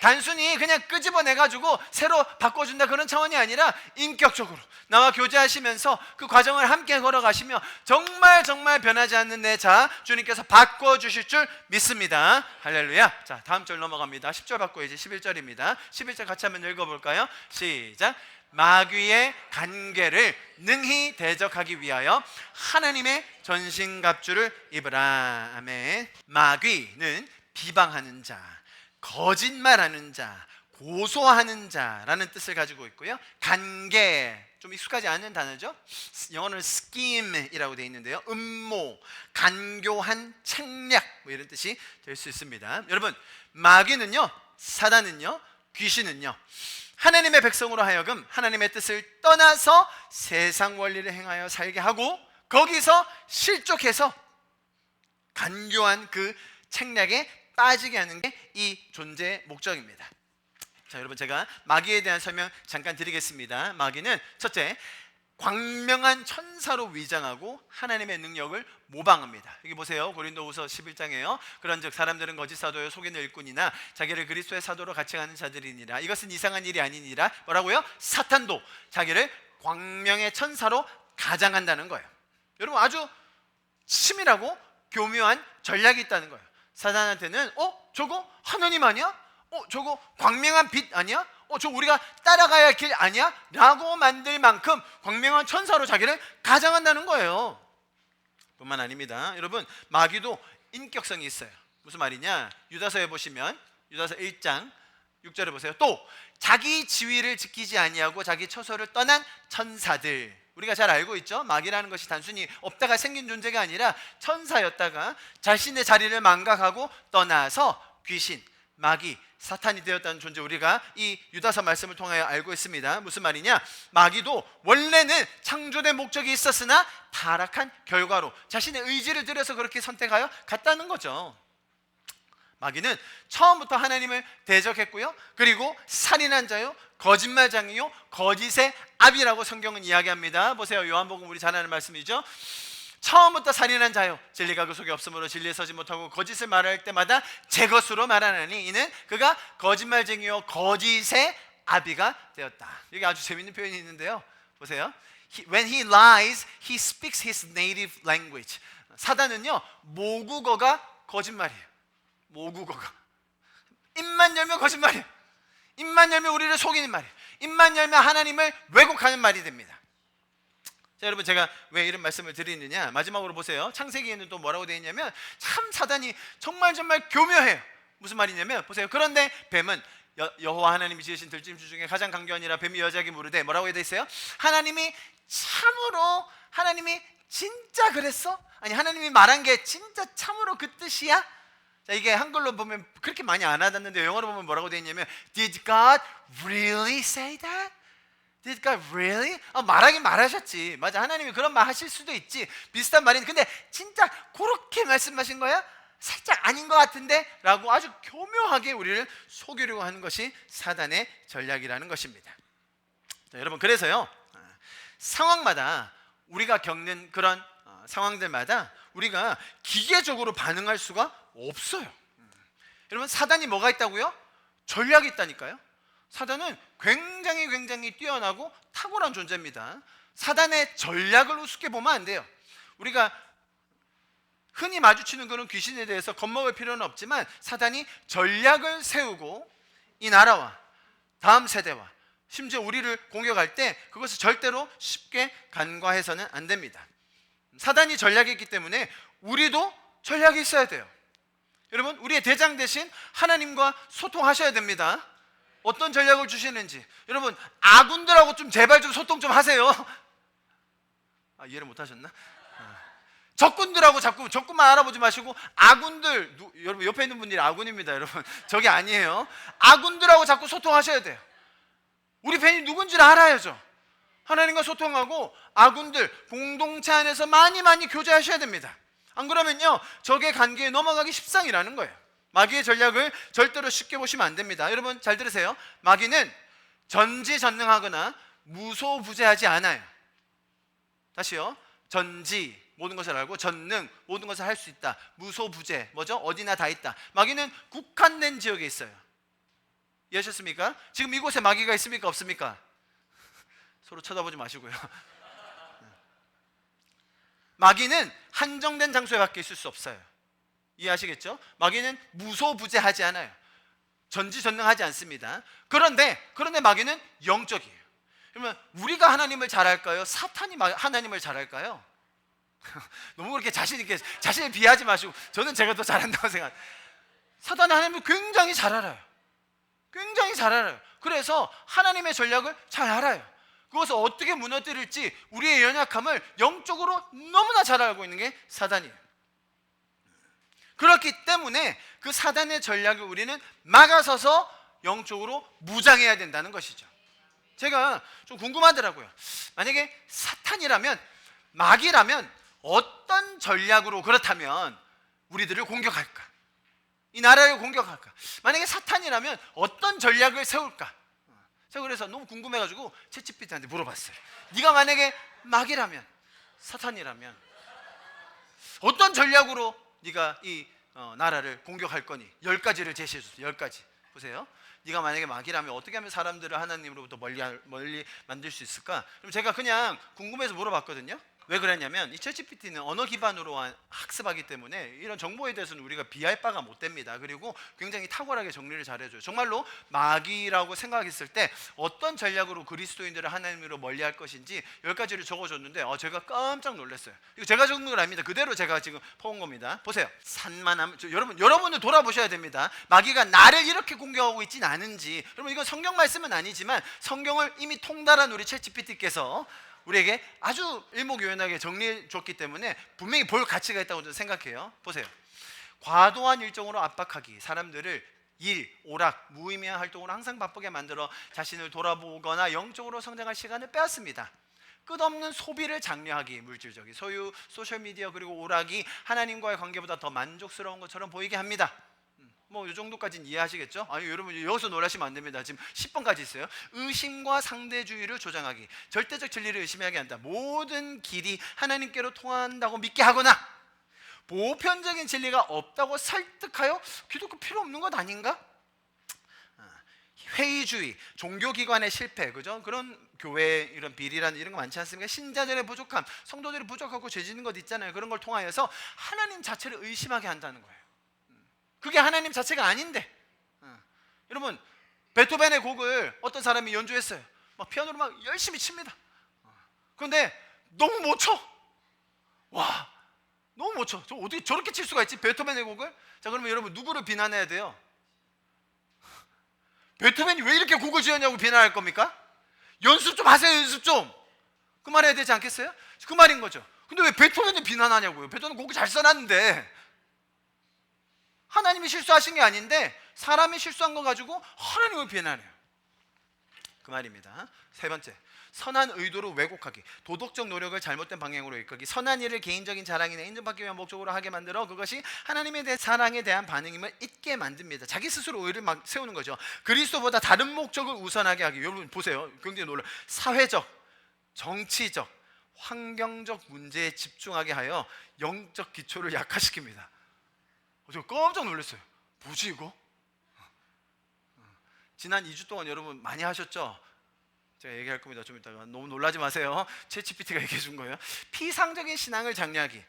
단순히 그냥 끄집어내가지고 새로 바꿔준다 그런 차원이 아니라 인격적으로 나와 교제하시면서 그 과정을 함께 걸어가시며 정말 변하지 않는 내 자 주님께서 바꿔주실 줄 믿습니다. 할렐루야. 자 다음 절 넘어갑니다. 10절 바꿔야지. 11절입니다 11절 같이 한번 읽어볼까요? 시작. 마귀의 간계를 능히 대적하기 위하여 하나님의 전신갑주를 입으라. 아멘. 마귀는 비방하는 자, 거짓말하는 자, 고소하는 자라는 뜻을 가지고 있고요. 간계, 좀 익숙하지 않은 단어죠. 영어는 scheme이라고 되어 있는데요. 음모, 간교한 책략, 뭐 이런 뜻이 될 수 있습니다. 여러분, 마귀는요, 사단은요, 귀신은요, 하나님의 백성으로 하여금 하나님의 뜻을 떠나서 세상 원리를 행하여 살게 하고 거기서 실족해서 간교한 그 책략에 빠지게 하는 게 이 존재의 목적입니다. 자, 여러분, 제가 마귀에 대한 설명 잠깐 드리겠습니다. 마귀는 첫째, 광명한 천사로 위장하고 하나님의 능력을 모방합니다. 여기 보세요. 고린도후서 11장이에요. 그런즉 사람들은 거짓 사도요 속이는 일꾼이나 자기를 그리스도의 사도로 가칭하는 자들이니라. 이것은 이상한 일이 아니니라. 뭐라고요? 사탄도 자기를 광명의 천사로 가장한다는 거예요. 여러분, 아주 치밀하고 교묘한 전략이 있다는 거예요. 사단한테는 저거 하나님 아니야? 저거 광명한 빛 아니야? 저 우리가 따라가야 할 길 아니야? 라고 만들 만큼 광명한 천사로 자기를 가장한다는 거예요. 뿐만 아닙니다. 여러분, 마귀도 인격성이 있어요. 무슨 말이냐? 유다서에 보시면 유다서 1장 6절에 보세요. 또 자기 지위를 지키지 아니하고 자기 처소를 떠난 천사들. 우리가 잘 알고 있죠? 마귀라는 것이 단순히 없다가 생긴 존재가 아니라 천사였다가 자신의 자리를 망각하고 떠나서 귀신, 마귀, 사탄이 되었다는 존재, 우리가 이 유다서 말씀을 통하여 알고 있습니다. 무슨 말이냐? 마귀도 원래는 창조된 목적이 있었으나 타락한 결과로 자신의 의지를 들여서 그렇게 선택하여 갔다는 거죠. 마귀는 처음부터 하나님을 대적했고요, 그리고 살인한 자요, 거짓말장이요, 거짓의 압이라고 성경은 이야기합니다. 보세요. 요한복음 우리 잘 아는 말씀이죠. 처음부터 살인한 자요, 진리가 그 속에 없으므로 진리에 서지 못하고 거짓을 말할 때마다 제 것으로 말하나니 이는 그가 거짓말쟁이요 거짓의 아비가 되었다. 여기 아주 재밌는 표현이 있는데요. 보세요. When he lies, he speaks his native language. 사단은요, 모국어가 거짓말이에요. 모국어가. 입만 열면 거짓말이에요. 입만 열면 우리를 속이는 말이에요. 입만 열면 하나님을 왜곡하는 말이 됩니다. 자, 여러분, 제가 왜 이런 말씀을 드리느냐, 마지막으로 보세요. 창세기에는 또 뭐라고 되어 있냐면 참 사단이 정말 교묘해요. 무슨 말이냐면 보세요. 그런데 뱀은 여호와 하나님이 지으신 들짐승 중에 가장 강교하니라. 뱀이 여자에게 물으되 뭐라고 되어 있어요? 하나님이 참으로, 하나님이 진짜 그랬어? 아니, 하나님이 말한 게 진짜 참으로 그 뜻이야? 자, 이게 한글로 보면 그렇게 많이 안 와닿는데 영어로 보면 뭐라고 되어 있냐면 Did God really say that? Did God really? 말하긴 말하셨지. 맞아, 하나님이 그런 말 하실 수도 있지. 비슷한 말인데 근데 진짜 그렇게 말씀하신 거야? 살짝 아닌 것 같은데? 라고 아주 교묘하게 우리를 속이려고 하는 것이 사단의 전략이라는 것입니다. 자, 여러분, 그래서요, 상황마다 우리가 겪는 그런 상황들마다 우리가 기계적으로 반응할 수가 없어요. 여러분, 사단이 뭐가 있다고요? 전략이 있다니까요. 사단은 굉장히 뛰어나고 탁월한 존재입니다. 사단의 전략을 우습게 보면 안 돼요. 우리가 흔히 마주치는 그런 귀신에 대해서 겁먹을 필요는 없지만 사단이 전략을 세우고 이 나라와 다음 세대와 심지어 우리를 공격할 때 그것을 절대로 쉽게 간과해서는 안 됩니다. 사단이 전략이 있기 때문에 우리도 전략이 있어야 돼요. 여러분, 우리의 대장 대신 하나님과 소통하셔야 됩니다. 어떤 전략을 주시는지. 여러분, 아군들하고 좀 제발 좀 소통 좀 하세요. 이해를 못 하셨나? 적군들하고 자꾸 적군만 알아보지 마시고 아군들, 여러분 옆에 있는 분들이 아군입니다. 여러분, 저게 아니에요. 아군들하고 자꾸 소통하셔야 돼요. 우리 팬이 누군지를 알아야죠. 하나님과 소통하고 아군들, 공동체 안에서 많이 교제하셔야 됩니다. 안 그러면요, 적의 관계에 넘어가기 십상이라는 거예요. 마귀의 전략을 절대로 쉽게 보시면 안 됩니다. 여러분, 잘 들으세요. 마귀는 전지전능하거나 무소부재하지 않아요. 다시요. 전지, 모든 것을 알고, 전능, 모든 것을 할 수 있다. 무소부재, 뭐죠? 어디나 다 있다. 마귀는 국한된 지역에 있어요. 이해하셨습니까? 지금 이곳에 마귀가 있습니까? 없습니까? 서로 쳐다보지 마시고요. 마귀는 한정된 장소에 밖에 있을 수 없어요. 이해하시겠죠? 마귀는 무소부재하지 않아요. 전지전능하지 않습니다. 그런데 마귀는 영적이에요. 그러면 우리가 하나님을 잘 알까요? 사탄이 하나님을 잘 알까요? 너무 그렇게 자신을 비하지 마시고, 저는 제가 더 잘한다고 생각해요. 사탄은 하나님을 굉장히 잘 알아요. 굉장히 잘 알아요. 그래서 하나님의 전략을 잘 알아요. 그것을 어떻게 무너뜨릴지 우리의 연약함을 영적으로 너무나 잘 알고 있는 게 사단이에요. 그렇기 때문에 그 사단의 전략을 우리는 막아서서 영적으로 무장해야 된다는 것이죠. 제가 좀 궁금하더라고요. 만약에 사탄이라면, 마귀라면 어떤 전략으로 그렇다면 우리들을 공격할까? 이 나라를 공격할까? 만약에 사탄이라면 어떤 전략을 세울까? 제가 그래서 너무 궁금해가지고 챗GPT한테 물어봤어요. 네가 만약에 마귀라면, 사탄이라면 어떤 전략으로 네가 이 나라를 공격할 거니? 10가지를 제시해 줬어요. 10가지. 보세요. 네가 만약에 마귀라면 어떻게 하면 사람들을 하나님으로부터 멀리 만들 수 있을까? 그럼 제가 그냥 궁금해서 물어봤거든요. 왜 그랬냐면 이 챗GPT는 언어 기반으로 학습하기 때문에 이런 정보에 대해서는 우리가 비할 바가 못 됩니다. 그리고 굉장히 탁월하게 정리를 잘해줘요. 정말로 마귀라고 생각했을 때 어떤 전략으로 그리스도인들을 하나님으로 멀리할 것인지 10가지를 적어줬는데 제가 깜짝 놀랐어요. 이거 제가 적은 건 아닙니다. 그대로 제가 지금 퍼온 겁니다. 보세요. 산만함. 여러분들 돌아보셔야 됩니다. 마귀가 나를 이렇게 공격하고 있진 않은지. 여러분 이건 성경 말씀은 아니지만 성경을 이미 통달한 우리 챗GPT께서 우리에게 아주 일목요연하게 정리해 줬기 때문에 분명히 볼 가치가 있다고 저는 생각해요. 보세요. 과도한 일정으로 압박하기, 사람들을 일, 오락, 무의미한 활동으로 항상 바쁘게 만들어 자신을 돌아보거나 영적으로 성장할 시간을 빼앗습니다. 끝없는 소비를 장려하기, 물질적인 소유, 소셜미디어 그리고 오락이 하나님과의 관계보다 더 만족스러운 것처럼 보이게 합니다. 뭐 이 정도까지는 이해하시겠죠? 아니 여러분 여기서 놀라시면 안 됩니다. 지금 10번까지 있어요. 의심과 상대주의를 조장하기, 절대적 진리를 의심하게 한다. 모든 길이 하나님께로 통한다고 믿게 하거나 보편적인 진리가 없다고 설득하여 기독교 필요 없는 것 아닌가? 회의주의, 종교기관의 실패, 그죠? 그런 교회 이런 비리란 이런 거 많지 않습니까? 신자들의 부족함, 성도들이 부족하고 죄 짓는 것 있잖아요. 그런 걸 통하여서 하나님 자체를 의심하게 한다는 거예요. 그게 하나님 자체가 아닌데. 여러분 베토벤의 곡을 어떤 사람이 연주했어요. 막 피아노로 막 열심히 칩니다. 그런데 너무 못 쳐. 와, 너무 못 쳐. 저 어떻게 저렇게 칠 수가 있지? 베토벤의 곡을? 자, 그러면 여러분 누구를 비난해야 돼요? 베토벤이 왜 이렇게 곡을 지었냐고 비난할 겁니까? 연습 좀 하세요. 연습 좀. 그 말 해야 되지 않겠어요? 그 말인 거죠. 근데 왜 베토벤을 비난하냐고요? 베토벤은 곡을 잘 써놨는데. 하나님이 실수하신 게 아닌데 사람이 실수한 거 가지고 하나님을 비난해요. 그 말입니다. 세 번째, 선한 의도로 왜곡하기, 도덕적 노력을 잘못된 방향으로 이끌기, 선한 일을 개인적인 자랑이나 인정받기 위한 목적으로 하게 만들어 그것이 하나님에 대한 사랑에 대한 반응임을 잊게 만듭니다. 자기 스스로 의를 막 세우는 거죠. 그리스도보다 다른 목적을 우선하게 하기. 여러분 보세요. 굉장히 놀라. 사회적, 정치적, 환경적 문제에 집중하게 하여 영적 기초를 약화시킵니다. 저 깜짝 놀랐어요. 뭐지 이거? 지난 2주 동안 여러분 많이 하셨죠? 제가 얘기할 겁니다. 좀 이따가 너무 놀라지 마세요. 챗GPT가 얘기해 준 거예요. 피상적인 신앙을 장려하기,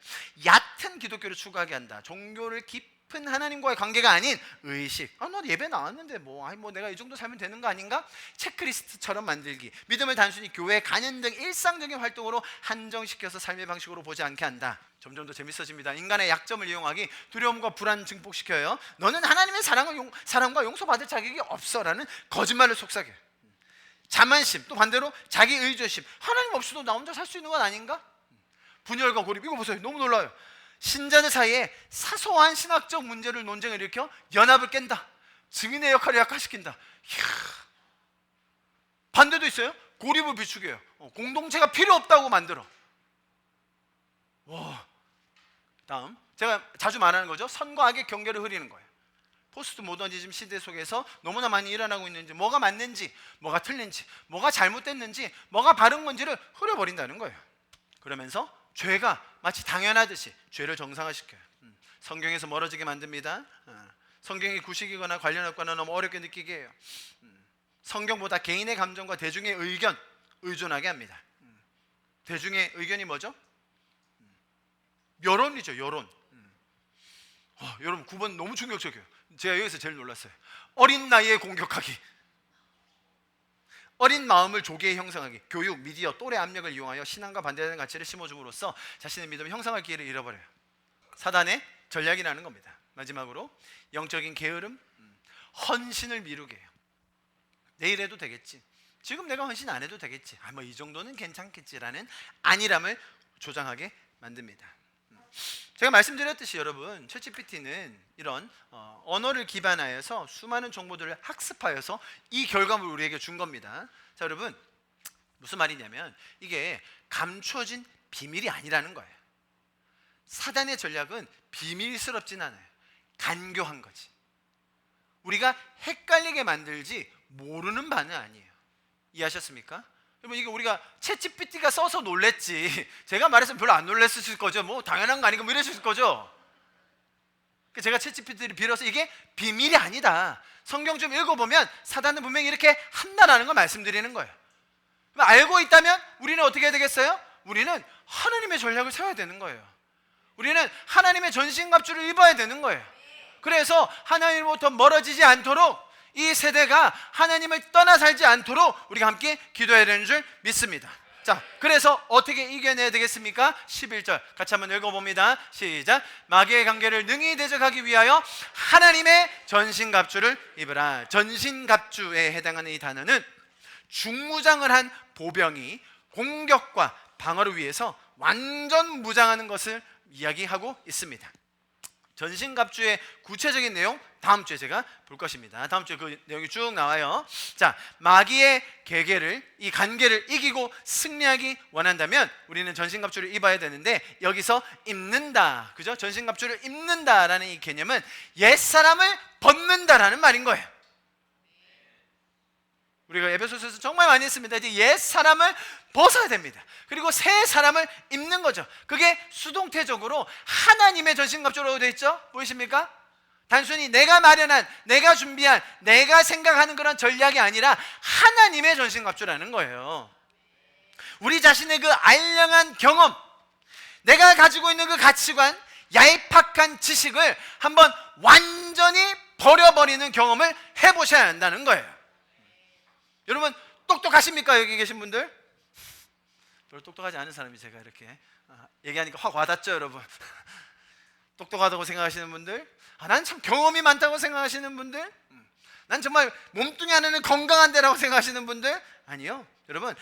얕은 기독교를 추구하게 한다. 종교를 깊은 하나님과의 관계가 아닌 의식. 나 예배 나왔는데 뭐 내가 이 정도 살면 되는 거 아닌가? 체크리스트처럼 만들기. 믿음을 단순히 교회, 간연 등 일상적인 활동으로 한정시켜서 삶의 방식으로 보지 않게 한다. 점점 더 재밌어집니다. 인간의 약점을 이용하기, 두려움과 불안 증폭시켜요. 너는 하나님의 사랑과 용서받을 자격이 없어라는 거짓말을 속삭여요. 자만심, 또 반대로 자기 의존심. 하나님 없이도 나 혼자 살 수 있는 건 아닌가? 분열과 고립. 이거 보세요. 너무 놀라요. 신자들 사이에 사소한 신학적 문제를 논쟁을 일으켜 연합을 깬다. 증인의 역할을 약화시킨다. 이야. 반대도 있어요. 고립을 비추게요. 공동체가 필요 없다고 만들어. 와. 다음, 제가 자주 말하는 거죠. 선과 악의 경계를 흐리는 거예요. 포스트 모더니즘 시대 속에서 너무나 많이 일어나고 있는지, 뭐가 맞는지, 뭐가 틀린지, 뭐가 잘못됐는지, 뭐가 바른 건지를 흐려버린다는 거예요. 그러면서 죄가 마치 당연하듯이 죄를 정상화시켜요. 성경에서 멀어지게 만듭니다. 성경이 구식이거나 관련 없거나 너무 어렵게 느끼게 해요. 성경보다 개인의 감정과 대중의 의견 의존하게 합니다. 대중의 의견이 뭐죠? 여론이죠. 여론. 여러분 9번 너무 충격적이에요. 제가 여기서 제일 놀랐어요. 어린 나이에 공격하기, 어린 마음을 조기에 형성하기, 교육, 미디어, 또래 압력을 이용하여 신앙과 반대되는 가치를 심어줌으로써 자신의 믿음을 형성할 기회를 잃어버려요. 사단의 전략이라는 겁니다. 마지막으로 영적인 게으름, 헌신을 미루게 해요. 내일 해도 되겠지, 지금 내가 헌신 안 해도 되겠지, 이 정도는 괜찮겠지라는 안일함을 조장하게 만듭니다. 제가 말씀드렸듯이 여러분, 챗GPT는 이런 언어를 기반하여서 수많은 정보들을 학습하여서 이 결과물을 우리에게 준 겁니다. 자, 여러분, 무슨 말이냐면 이게 감춰진 비밀이 아니라는 거예요. 사단의 전략은 비밀스럽진 않아요. 간교한 거지. 우리가 헷갈리게 만들지 모르는 바는 아니에요. 이해하셨습니까? 여러분, 이게 우리가 챗GPT가 써서 놀랬지, 제가 말했으면 별로 안 놀랬을 거죠. 뭐 당연한 거 아니고 뭐 이랬을 거죠. 제가 챗GPT를 빌어서 이게 비밀이 아니다, 성경 좀 읽어보면 사단은 분명히 이렇게 한다라는 걸 말씀드리는 거예요. 알고 있다면 우리는 어떻게 해야 되겠어요? 우리는 하나님의 전략을 세워야 되는 거예요. 우리는 하나님의 전신갑주를 입어야 되는 거예요. 그래서 하나님으로부터 멀어지지 않도록, 이 세대가 하나님을 떠나 살지 않도록 우리가 함께 기도해야 되는 줄 믿습니다. 자, 그래서 어떻게 이겨내야 되겠습니까? 11절 같이 한번 읽어봅니다. 시작. 마귀의 관계를 능히 대적하기 위하여 하나님의 전신갑주를 입으라. 전신갑주에 해당하는 이 단어는 중무장을 한 보병이 공격과 방어를 위해서 완전 무장하는 것을 이야기하고 있습니다. 전신갑주의 구체적인 내용 다음 주에 제가 볼 것입니다. 다음 주에 그 내용이 쭉 나와요. 자, 마귀의 계계를, 이 관계를 이기고 승리하기 원한다면 우리는 전신갑주를 입어야 되는데, 여기서 입는다, 그죠? 전신갑주를 입는다라는 이 개념은 옛사람을 벗는다라는 말인 거예요. 우리가 에베소서에서 정말 많이 했습니다. 이제 옛 사람을 벗어야 됩니다. 그리고 새 사람을 입는 거죠. 그게 수동태적으로 하나님의 전신갑주라고 되어 있죠. 보이십니까? 단순히 내가 마련한, 내가 준비한, 내가 생각하는 그런 전략이 아니라 하나님의 전신갑주라는 거예요. 우리 자신의 그 알량한 경험, 내가 가지고 있는 그 가치관, 얄팍한 지식을 한번 완전히 버려버리는 경험을 해보셔야 한다는 거예요. 여러분, 똑똑하십니까? 여기 계신 분들? 별로 똑똑하지 않은 사람이 제가 이렇게 얘기하니까 확 와닿죠, 여러분? 똑똑하다고 생각하시는 분들, 난 참 경험이 많다고 생각하시는 분들, 난 정말 몸뚱이 하나는 건강한 데라고 생각하시는 분들, 아니요. 여러분,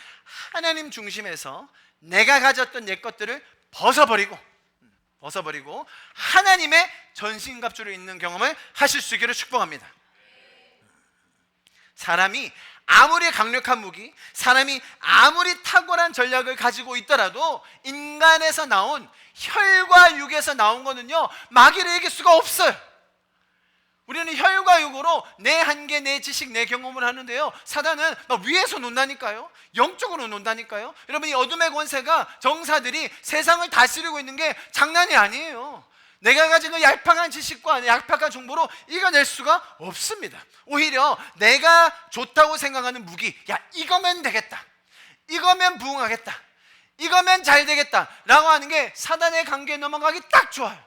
하나님 중심에서 내가 가졌던 옛 것들을 벗어버리고 하나님의 전신갑주를 입는 경험을 하실 수 있기를 축복합니다. 사람이 아무리 강력한 무기, 사람이 아무리 탁월한 전략을 가지고 있더라도 인간에서 나온, 혈과 육에서 나온 거는요, 마귀를 이길 수가 없어요. 우리는 혈과 육으로 내 한계, 내 지식, 내 경험을 하는데요, 사단은 막 위에서 논다니까요. 영적으로 논다니까요. 여러분, 이 어둠의 권세가, 정사들이 세상을 다스리고 있는 게 장난이 아니에요. 내가 가진 그 얄팍한 지식과 얄팍한 정보로 이겨낼 수가 없습니다. 오히려 내가 좋다고 생각하는 무기, 야, 이거면 되겠다, 이거면 부응하겠다, 이거면 잘 되겠다 라고 하는 게 사단의 관계에 넘어가기 딱 좋아요.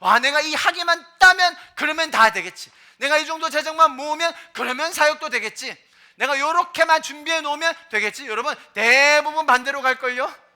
와, 내가 이 학위만 따면 그러면 다 되겠지, 내가 이 정도 재정만 모으면 그러면 사역도 되겠지, 내가 요렇게만 준비해 놓으면 되겠지. 여러분, 대부분 반대로 갈걸요?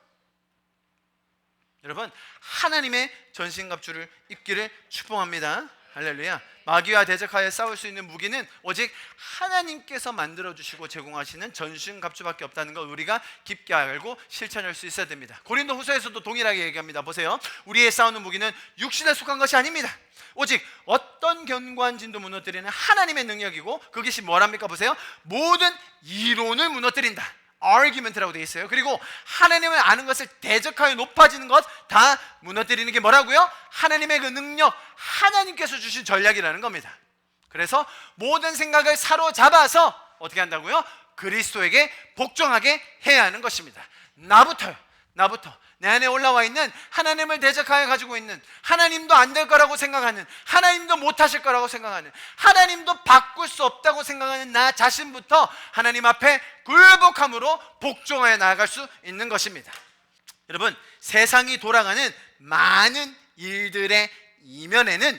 여러분, 하나님의 전신갑주를 입기를 축복합니다. 할렐루야. 마귀와 대적하여 싸울 수 있는 무기는 오직 하나님께서 만들어주시고 제공하시는 전신갑주밖에 없다는 걸 우리가 깊게 알고 실천할 수 있어야 됩니다. 고린도 후서에서도 동일하게 얘기합니다. 보세요. 우리의 싸우는 무기는 육신에 속한 것이 아닙니다. 오직 어떤 견고한 진도 무너뜨리는 하나님의 능력이고, 그것이 뭐랍니까? 보세요. 모든 이론을 무너뜨린다, argument라고 되어 있어요. 그리고 하나님을 아는 것을 대적하여 높아지는 것 다 무너뜨리는 게 뭐라고요? 하나님의 그 능력, 하나님께서 주신 전략이라는 겁니다. 그래서 모든 생각을 사로잡아서 어떻게 한다고요? 그리스도에게 복종하게 해야 하는 것입니다. 나부터 내 안에 올라와 있는, 하나님을 대적하여 가지고 있는, 하나님도 안 될 거라고 생각하는, 하나님도 못하실 거라고 생각하는, 하나님도 바꿀 수 없다고 생각하는 나 자신부터 하나님 앞에 굴복함으로 복종하여 나아갈 수 있는 것입니다. 여러분, 세상이 돌아가는 많은 일들의 이면에는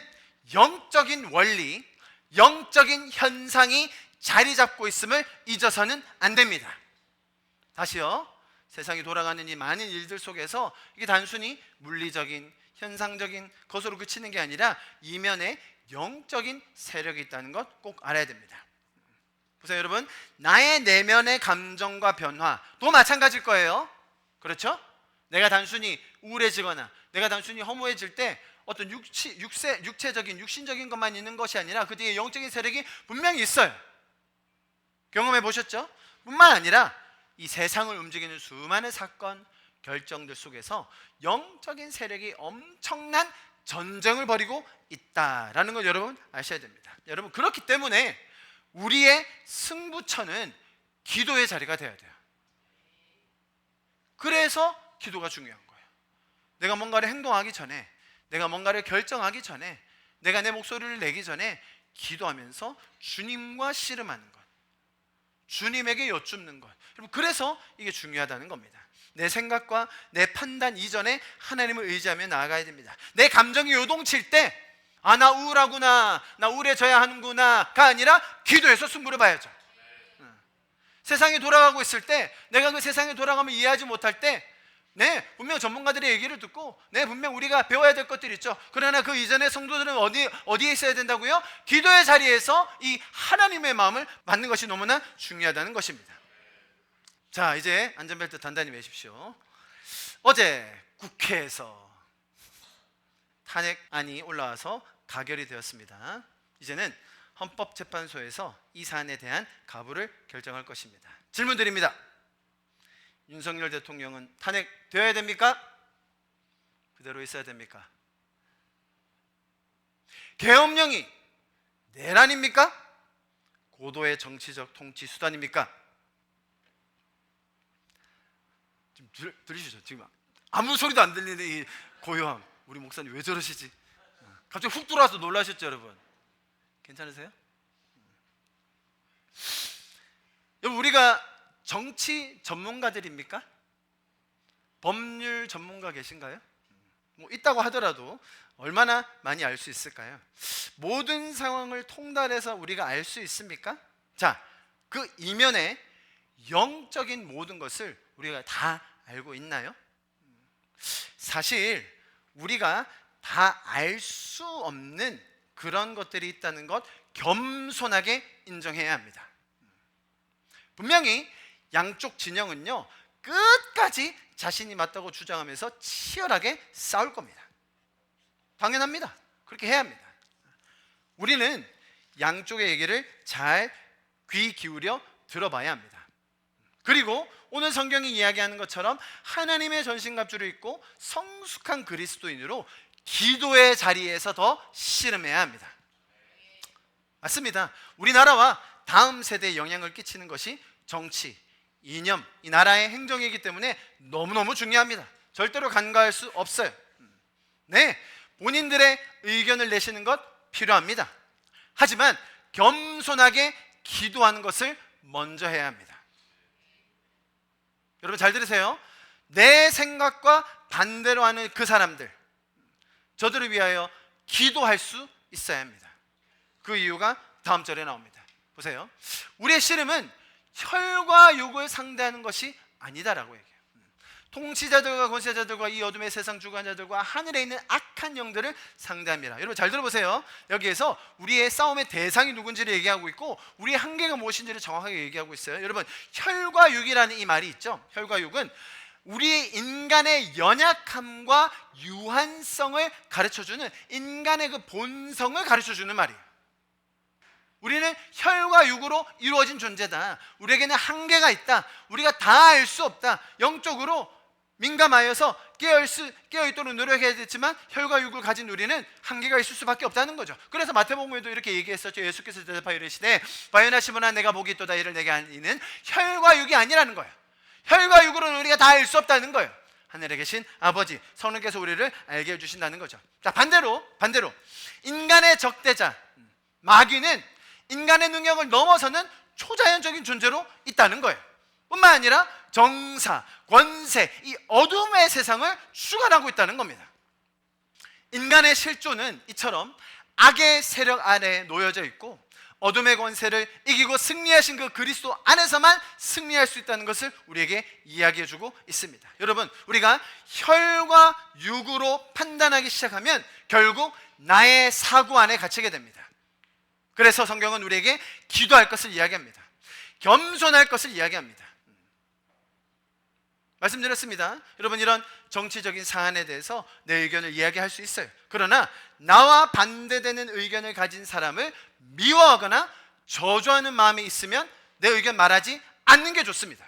영적인 원리, 영적인 현상이 자리 잡고 있음을 잊어서는 안 됩니다. 다시요. 세상이 돌아가는 이 많은 일들 속에서 이게 단순히 물리적인, 현상적인 것으로 그치는 게 아니라 이면에 영적인 세력이 있다는 것 꼭 알아야 됩니다. 보세요, 여러분. 나의 내면의 감정과 변화도 마찬가지일 거예요. 그렇죠? 내가 단순히 우울해지거나 내가 단순히 허무해질 때 어떤 육체적인 육신적인 것만 있는 것이 아니라 그 뒤에 영적인 세력이 분명히 있어요. 경험해 보셨죠? 뿐만 아니라 이 세상을 움직이는 수많은 사건, 결정들 속에서 영적인 세력이 엄청난 전쟁을 벌이고 있다라는 걸 여러분 아셔야 됩니다. 여러분, 그렇기 때문에 우리의 승부처는 기도의 자리가 되어야 돼요. 그래서 기도가 중요한 거예요. 내가 뭔가를 행동하기 전에, 내가 뭔가를 결정하기 전에, 내가 내 목소리를 내기 전에 기도하면서 주님과 씨름하는 것, 주님에게 여쭙는 것. 여러분, 그래서 이게 중요하다는 겁니다. 내 생각과 내 판단 이전에 하나님을 의지하며 나아가야 됩니다. 내 감정이 요동칠 때 나 우울하구나, 나 우울해져야 하는구나가 아니라 기도해서 승부를 봐야죠. 세상이 돌아가고 있을 때, 내가 그 세상이 돌아가면 이해하지 못할 때, 분명 전문가들의 얘기를 듣고, 분명 우리가 배워야 될 것들이 있죠. 그러나 그 이전에 성도들은 어디에 있어야 된다고요? 기도의 자리에서 이 하나님의 마음을 받는 것이 너무나 중요하다는 것입니다. 자, 이제 안전벨트 단단히 매십시오. 어제 국회에서 탄핵안이 올라와서 가결이 되었습니다. 이제는 헌법재판소에서 이 사안에 대한 가부를 결정할 것입니다. 질문 드립니다. 윤석열 대통령은 탄핵되어야 됩니까? 그대로 있어야 됩니까? 계엄령이 내란입니까? 고도의 정치적 통치 수단입니까? 지금 들리시죠? 지금 아무 소리도 안 들리는 이 고요함. 우리 목사님 왜 저러시지? 갑자기 훅 들어와서 놀라셨죠, 여러분? 괜찮으세요? 여러분, 우리가 정치 전문가들입니까? 법률 전문가 계신가요? 뭐 있다고 하더라도 얼마나 많이 알 수 있을까요? 모든 상황을 통달해서 우리가 알 수 있습니까? 자, 그 이면에 영적인 모든 것을 우리가 다 알고 있나요? 사실 우리가 다 알 수 없는 그런 것들이 있다는 것 겸손하게 인정해야 합니다. 분명히 양쪽 진영은요, 끝까지 자신이 맞다고 주장하면서 치열하게 싸울 겁니다. 당연합니다. 그렇게 해야 합니다. 우리는 양쪽의 얘기를 잘 귀 기울여 들어봐야 합니다. 그리고 오늘 성경이 이야기하는 것처럼 하나님의 전신갑주를 입고 성숙한 그리스도인으로 기도의 자리에서 더 씨름해야 합니다. 맞습니다. 우리나라와 다음 세대에 영향을 끼치는 것이 정치, 이념, 이 나라의 행정이기 때문에 너무너무 중요합니다. 절대로 간과할 수 없어요. 본인들의 의견을 내시는 것 필요합니다. 하지만 겸손하게 기도하는 것을 먼저 해야 합니다. 여러분 잘 들으세요. 내 생각과 반대로 하는 그 사람들, 저들을 위하여 기도할 수 있어야 합니다. 그 이유가 다음 절에 나옵니다. 보세요. 우리의 씨름은 혈과 육을 상대하는 것이 아니다라고 얘기해요. 통치자들과 권세자들과 이 어둠의 세상 주관자들과 하늘에 있는 악한 영들을 상대합니다. 여러분 잘 들어보세요. 여기에서 우리의 싸움의 대상이 누군지를 얘기하고 있고 우리의 한계가 무엇인지를 정확하게 얘기하고 있어요. 여러분, 혈과 육이라는 이 말이 있죠. 혈과 육은 우리의 인간의 연약함과 유한성을 가르쳐주는, 인간의 그 본성을 가르쳐주는 말이에요. 우리는 혈과 육으로 이루어진 존재다. 우리에게는 한계가 있다. 우리가 다 알 수 없다. 영적으로 민감하여서 깨어있도록 노력해야 되지만 혈과 육을 가진 우리는 한계가 있을 수밖에 없다는 거죠. 그래서 마태복음에도 이렇게 얘기했었죠. 예수께서 대답하여 이르시되 바요나 시몬아 내가 복이 있도다 이를 내게 아니는 혈과 육이 아니라는 거예요. 혈과 육으로는 우리가 다 알 수 없다는 거예요. 하늘에 계신 아버지 성령께서 우리를 알게 해주신다는 거죠. 자, 반대로 인간의 적대자 마귀는 인간의 능력을 넘어서는 초자연적인 존재로 있다는 거예요. 뿐만 아니라 정사, 권세, 이 어둠의 세상을 주관하고 있다는 겁니다. 인간의 실존은 이처럼 악의 세력 아래에 놓여져 있고 어둠의 권세를 이기고 승리하신 그 그리스도 안에서만 승리할 수 있다는 것을 우리에게 이야기해주고 있습니다. 여러분, 우리가 혈과 육으로 판단하기 시작하면 결국 나의 사고 안에 갇히게 됩니다. 그래서 성경은 우리에게 기도할 것을 이야기합니다. 겸손할 것을 이야기합니다. 말씀드렸습니다. 여러분, 이런 정치적인 사안에 대해서 내 의견을 이야기할 수 있어요. 그러나 나와 반대되는 의견을 가진 사람을 미워하거나 저주하는 마음이 있으면 내 의견 말하지 않는 게 좋습니다.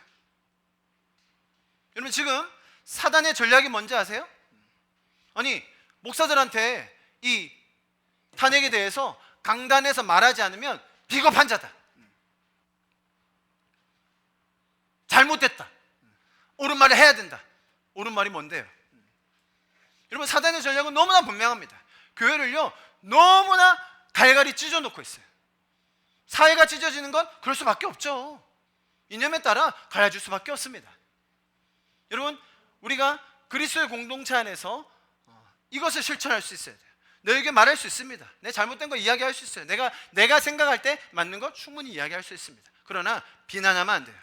여러분, 지금 사단의 전략이 뭔지 아세요? 아니, 목사들한테 이 탄핵에 대해서 강단에서 말하지 않으면 비겁한 자다, 잘못됐다, 옳은 말을 해야 된다. 옳은 말이 뭔데요? 여러분, 사단의 전략은 너무나 분명합니다. 교회를요 너무나 갈갈이 찢어놓고 있어요. 사회가 찢어지는 건 그럴 수밖에 없죠. 이념에 따라 갈라질 수밖에 없습니다. 여러분, 우리가 그리스도의 공동체 안에서 이것을 실천할 수 있어야 돼요. 너에게 말할 수 있습니다. 내 잘못된 거 이야기할 수 있어요. 내가 생각할 때 맞는 거 충분히 이야기할 수 있습니다. 그러나 비난하면 안 돼요.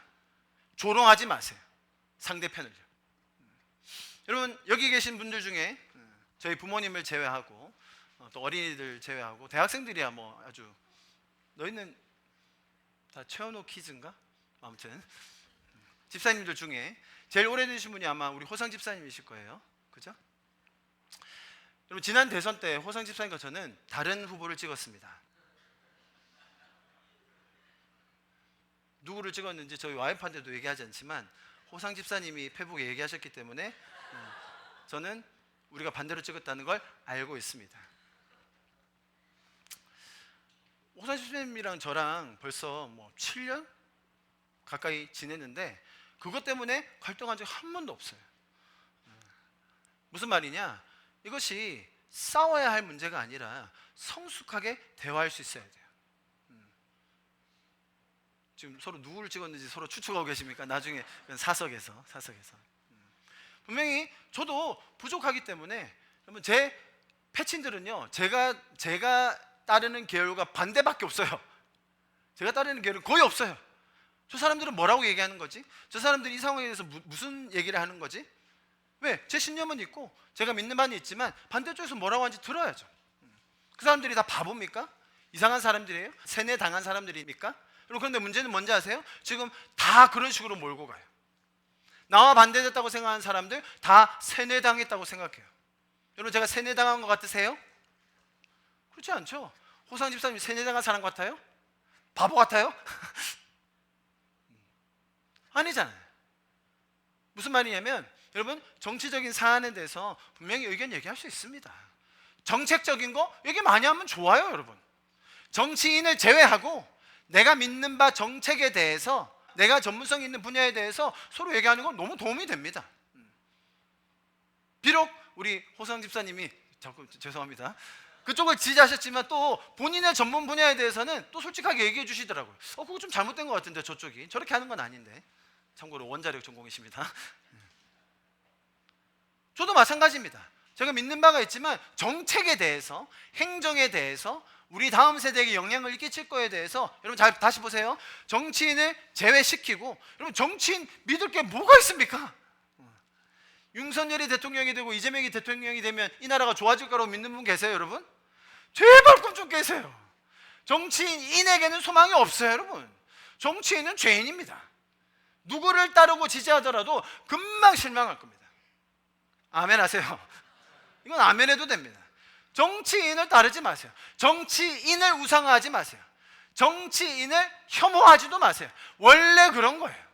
조롱하지 마세요, 상대편을요. 여러분, 여기 계신 분들 중에 저희 부모님을 제외하고 또 어린이들 제외하고 대학생들이야 뭐 아주, 너희는 다 최현호 키즈인가? 아무튼 집사님들 중에 제일 오래되신 분이 아마 우리 호상 집사님이실 거예요. 그죠? 여러분, 지난 대선 때 호상 집사님과 저는 다른 후보를 찍었습니다. 누구를 찍었는지 저희 와이프한테도 얘기하지 않지만 호상 집사님이 페북에 얘기하셨기 때문에 저는 우리가 반대로 찍었다는 걸 알고 있습니다. 호상 집사님이랑 저랑 벌써 뭐 7년 가까이 지냈는데 그것 때문에 갈등한 적 한 번도 없어요. 무슨 말이냐? 이것이 싸워야 할 문제가 아니라 성숙하게 대화할 수 있어야 돼요. 지금 서로 누구를 찍었는지 서로 추측하고 계십니까? 나중에 사석에서. 분명히 저도 부족하기 때문에, 여러분, 제 패친들은요 제가 따르는 계열과 반대밖에 없어요. 제가 따르는 계열은 거의 없어요. 저 사람들은 뭐라고 얘기하는 거지? 저 사람들이 이 상황에 대해서 무슨 얘기를 하는 거지? 왜? 제 신념은 있고 제가 믿는 바는 있지만 반대쪽에서 뭐라고 하는지 들어야죠. 그 사람들이 다 바보입니까? 이상한 사람들이에요? 세뇌당한 사람들입니까? 그런데 문제는 뭔지 아세요? 지금 다 그런 식으로 몰고 가요. 나와 반대됐다고 생각하는 사람들 다 세뇌당했다고 생각해요. 여러분, 제가 세뇌당한 것 같으세요? 그렇지 않죠. 호상 집사님이 세뇌당한 사람 같아요? 바보 같아요? 아니잖아요. 무슨 말이냐면, 여러분, 정치적인 사안에 대해서 분명히 의견 얘기할 수 있습니다. 정책적인 거 얘기 많이 하면 좋아요. 여러분, 정치인을 제외하고 내가 믿는 바 정책에 대해서, 내가 전문성 있는 분야에 대해서 서로 얘기하는 건 너무 도움이 됩니다. 비록 우리 호상 집사님이, 자꾸 죄송합니다, 그쪽을 지지하셨지만 또 본인의 전문 분야에 대해서는 또 솔직하게 얘기해 주시더라고요. 그거 좀 잘못된 것 같은데, 저쪽이 저렇게 하는 건 아닌데. 참고로 원자력 전공이십니다. 저도 마찬가지입니다. 제가 믿는 바가 있지만 정책에 대해서, 행정에 대해서, 우리 다음 세대에게 영향을 끼칠 거에 대해서, 여러분 다시 보세요. 정치인을 제외시키고, 여러분, 정치인 믿을 게 뭐가 있습니까? 윤석열이 대통령이 되고 이재명이 대통령이 되면 이 나라가 좋아질 거라고 믿는 분 계세요, 여러분? 제발 꿈 좀 깨세요. 정치인에게는 소망이 없어요, 여러분. 정치인은 죄인입니다. 누구를 따르고 지지하더라도 금방 실망할 겁니다. 아멘 하세요. 이건 아멘 해도 됩니다. 정치인을 따르지 마세요. 정치인을 우상화하지 마세요. 정치인을 혐오하지도 마세요. 원래 그런 거예요.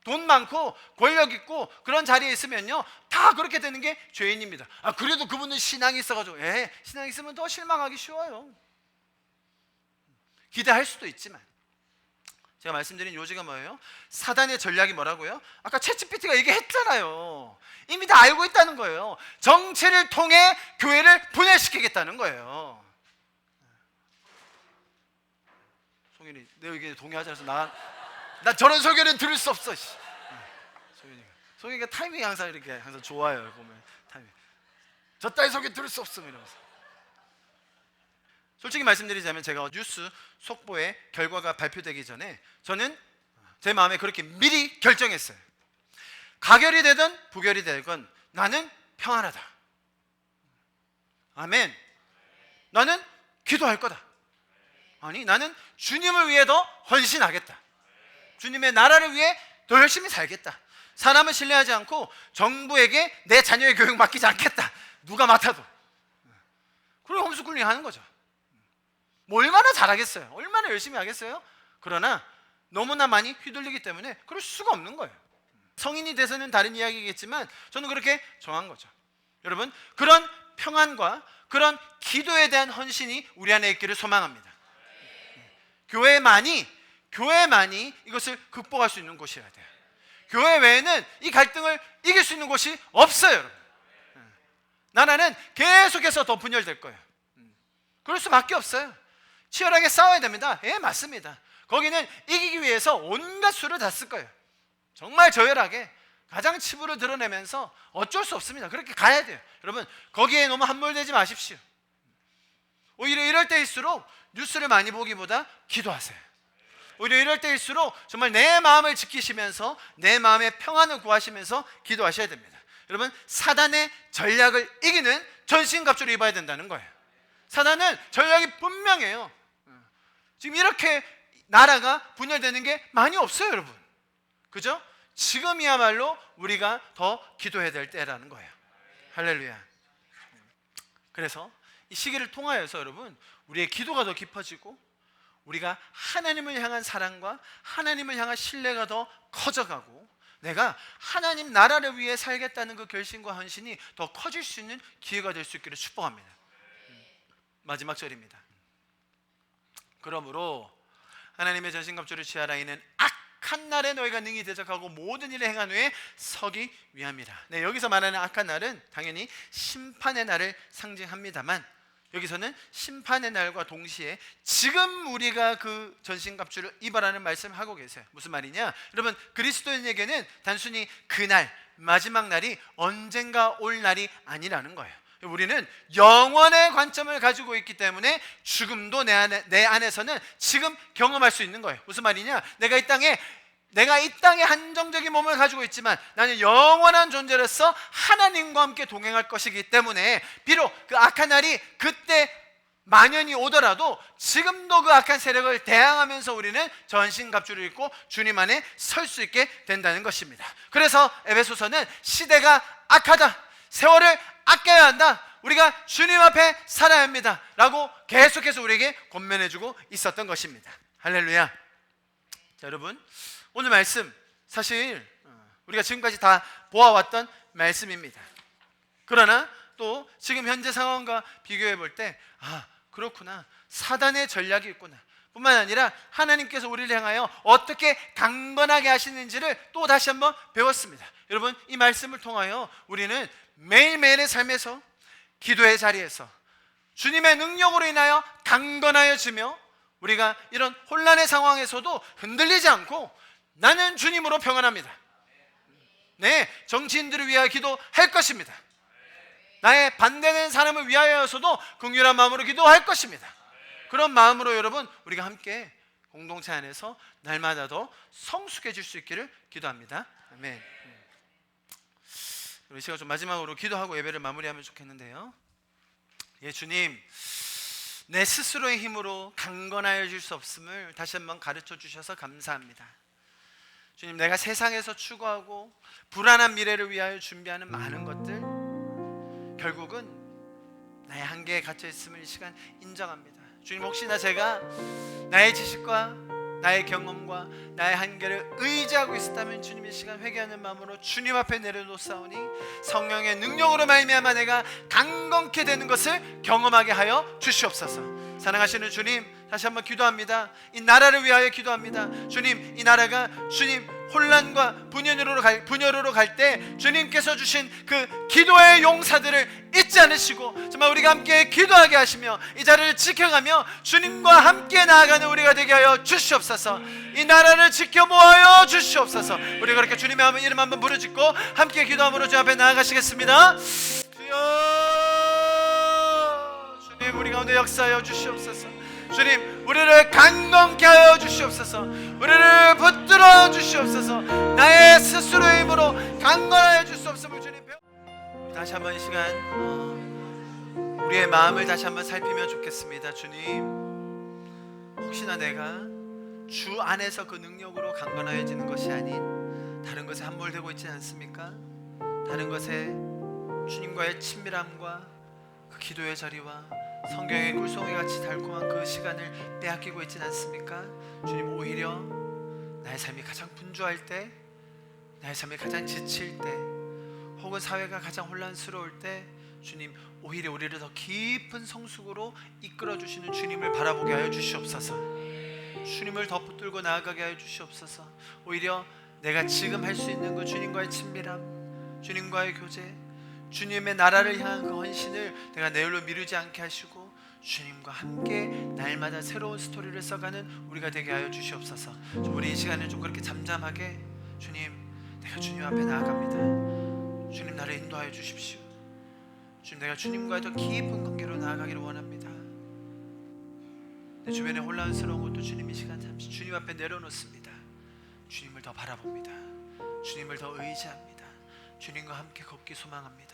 돈 많고 권력 있고 그런 자리에 있으면요 다 그렇게 되는 게 죄인입니다. 그래도 그분은 신앙이 있어가지고, 신앙이 있으면 더 실망하기 쉬워요. 기대할 수도 있지만, 제가 말씀드린 요지가 뭐예요? 사단의 전략이 뭐라고요? 아까 챗GPT가 얘기했잖아요. 이미 다 알고 있다는 거예요. 정치를 통해 교회를 분열시키겠다는 거예요. 송현이, 내 의견에 동의하지 않아서 나 저런 소견은 들을 수 없어. 송현이가 타이밍이 항상 이렇게 항상 좋아요. 보면 타이밍. 저 따위 소견 들을 수 없어 이러면서. 솔직히 말씀드리자면, 제가 뉴스 속보의 결과가 발표되기 전에 저는 제 마음에 그렇게 미리 결정했어요. 가결이 되든 부결이 되건 나는 평안하다. 아멘. 나는 기도할 거다. 아니, 나는 주님을 위해 더 헌신하겠다. 주님의 나라를 위해 더 열심히 살겠다. 사람을 신뢰하지 않고 정부에게 내 자녀의 교육 맡기지 않겠다. 누가 맡아도. 그리고 홈스쿨링 하는 거죠. 뭐 얼마나 잘하겠어요? 얼마나 열심히 하겠어요? 그러나 너무나 많이 휘둘리기 때문에 그럴 수가 없는 거예요. 성인이 돼서는 다른 이야기겠지만 저는 그렇게 정한 거죠. 여러분, 그런 평안과 그런 기도에 대한 헌신이 우리 안에 있기를 소망합니다. 교회만이 이것을 극복할 수 있는 곳이어야 돼요. 교회 외에는 이 갈등을 이길 수 있는 곳이 없어요, 여러분. 나라는 계속해서 더 분열될 거예요. 그럴 수밖에 없어요. 치열하게 싸워야 됩니다. 예, 맞습니다. 거기는 이기기 위해서 온갖 수를 다 쓸 거예요. 정말 저열하게 가장 치부를 드러내면서 어쩔 수 없습니다. 그렇게 가야 돼요. 여러분, 거기에 너무 함몰되지 마십시오. 오히려 이럴 때일수록 뉴스를 많이 보기보다 기도하세요. 오히려 이럴 때일수록 정말 내 마음을 지키시면서 내 마음의 평안을 구하시면서 기도하셔야 됩니다. 여러분, 사단의 전략을 이기는 전신갑주를 입어야 된다는 거예요. 사단은 전략이 분명해요. 지금 이렇게 나라가 분열되는 게 많이 없어요, 여러분. 그죠? 지금이야말로 우리가 더 기도해야 될 때라는 거예요. 할렐루야. 그래서 이 시기를 통하여서 여러분, 우리의 기도가 더 깊어지고 우리가 하나님을 향한 사랑과 하나님을 향한 신뢰가 더 커져가고 내가 하나님 나라를 위해 살겠다는 그 결심과 헌신이 더 커질 수 있는 기회가 될 수 있기를 축복합니다. 마지막 절입니다. 그러므로 하나님의 전신갑주를 취하라. 이는 악한 날에 너희가 능히 대적하고 모든 일을 행한 후에 서기 위함이라. 네, 여기서 말하는 악한 날은 당연히 심판의 날을 상징합니다만 여기서는 심판의 날과 동시에 지금 우리가 그 전신갑주를 입어라는 말씀을 하고 계세요. 무슨 말이냐? 여러분, 그리스도인에게는 단순히 그날, 마지막 날이 언젠가 올 날이 아니라는 거예요. 우리는 영원의 관점을 가지고 있기 때문에 죽음도 내 안에서는 지금 경험할 수 있는 거예요. 무슨 말이냐? 내가 이 땅에 한정적인 몸을 가지고 있지만 나는 영원한 존재로서 하나님과 함께 동행할 것이기 때문에 비록 그 악한 날이 그때 만연히 오더라도 지금도 그 악한 세력을 대항하면서 우리는 전신갑주를 입고 주님 안에 설 수 있게 된다는 것입니다. 그래서 에베소서는 시대가 악하다, 세월을 아껴야 한다, 우리가 주님 앞에 살아야 합니다 라고 계속해서 우리에게 권면해주고 있었던 것입니다. 할렐루야. 자, 여러분, 오늘 말씀 사실 우리가 지금까지 다 보아왔던 말씀입니다. 그러나 또 지금 현재 상황과 비교해 볼 때 그렇구나, 사단의 전략이 있구나, 뿐만 아니라 하나님께서 우리를 향하여 어떻게 강건하게 하시는지를 또 다시 한번 배웠습니다. 여러분, 이 말씀을 통하여 우리는 매일매일의 삶에서 기도의 자리에서 주님의 능력으로 인하여 강건하여지며 우리가 이런 혼란의 상황에서도 흔들리지 않고 나는 주님으로 평안합니다. 네, 정치인들을 위하여 기도할 것입니다. 나의 반대되는 사람을 위하여서도 긍휼한 마음으로 기도할 것입니다. 그런 마음으로 여러분, 우리가 함께 공동체 안에서 날마다 더 성숙해질 수 있기를 기도합니다. 아멘. 우리 제가 좀 마지막으로 기도하고 예배를 마무리하면 좋겠는데요. 예, 주님, 내 스스로의 힘으로 강건하여질 수 없음을 다시 한번 가르쳐 주셔서 감사합니다. 주님, 내가 세상에서 추구하고 불안한 미래를 위하여 준비하는 많은 것들 결국은 나의 한계에 갇혀 있음을 이 시간 인정합니다. 주님, 혹시나 제가 나의 지식과 나의 경험과 나의 한계를 의지하고 있었다면 주님, 이 시간 회개하는 마음으로 주님 앞에 내려놓사오니 성령의 능력으로 말미암아 내가 강건케 되는 것을 경험하게 하여 주시옵소서. 사랑하시는 주님, 다시 한번 기도합니다. 이 나라를 위하여 기도합니다. 주님, 이 나라가 주님 혼란과 분열으로 갈 때 주님께서 주신 그 기도의 용사들을 잊지 않으시고 정말 우리가 함께 기도하게 하시며 이 자리를 지켜가며 주님과 함께 나아가는 우리가 되게 하여 주시옵소서. 이 나라를 지켜보아여 주시옵소서. 우리가 그렇게 주님의 이름 한번 부르짖고 함께 기도함으로 주 앞에 나아가시겠습니다. 주여, 주님 우리 가운데 역사하여 주시옵소서. 주님, 우리를 강건케 하여 주시옵소서. 우리를 붙들어 주시옵소서. 나의 스스로의 힘으로 강건하여 주시옵소서. 주님, 다시 한번 이 시간 우리의 마음을 다시 한번 살피면 좋겠습니다. 주님, 혹시나 내가 주 안에서 그 능력으로 강건하여지는 것이 아닌 다른 것에 함몰되고 있지 않습니까? 다른 것에 주님과의 친밀함과 그 기도의 자리와 성경의 꿀송이 같이 달콤한 그 시간을 빼앗기고 있지는 않습니까? 주님, 오히려 나의 삶이 가장 분주할 때, 나의 삶이 가장 지칠 때, 혹은 사회가 가장 혼란스러울 때 주님, 오히려 우리를 더 깊은 성숙으로 이끌어 주시는 주님을 바라보게 하여 주시옵소서. 주님을 더 붙들고 나아가게 하여 주시옵소서. 오히려 내가 지금 할 수 있는 그 주님과의 친밀함, 주님과의 교제, 주님의 나라를 향한 그 헌신을 내가 내일로 미루지 않게 하시고 주님과 함께 날마다 새로운 스토리를 써가는 우리가 되게 하여 주시옵소서. 우리 이 시간을 좀 그렇게 잠잠하게, 주님, 내가 주님 앞에 나아갑니다. 주님, 나를 인도하여 주십시오. 주님, 내가 주님과의 더 깊은 관계로 나아가기를 원합니다. 내 주변에 혼란스러운 것도 주님 이 시간 잠시 주님 앞에 내려놓습니다. 주님을 더 바라봅니다. 주님을 더 의지합니다. 주님과 함께 걷기 소망합니다.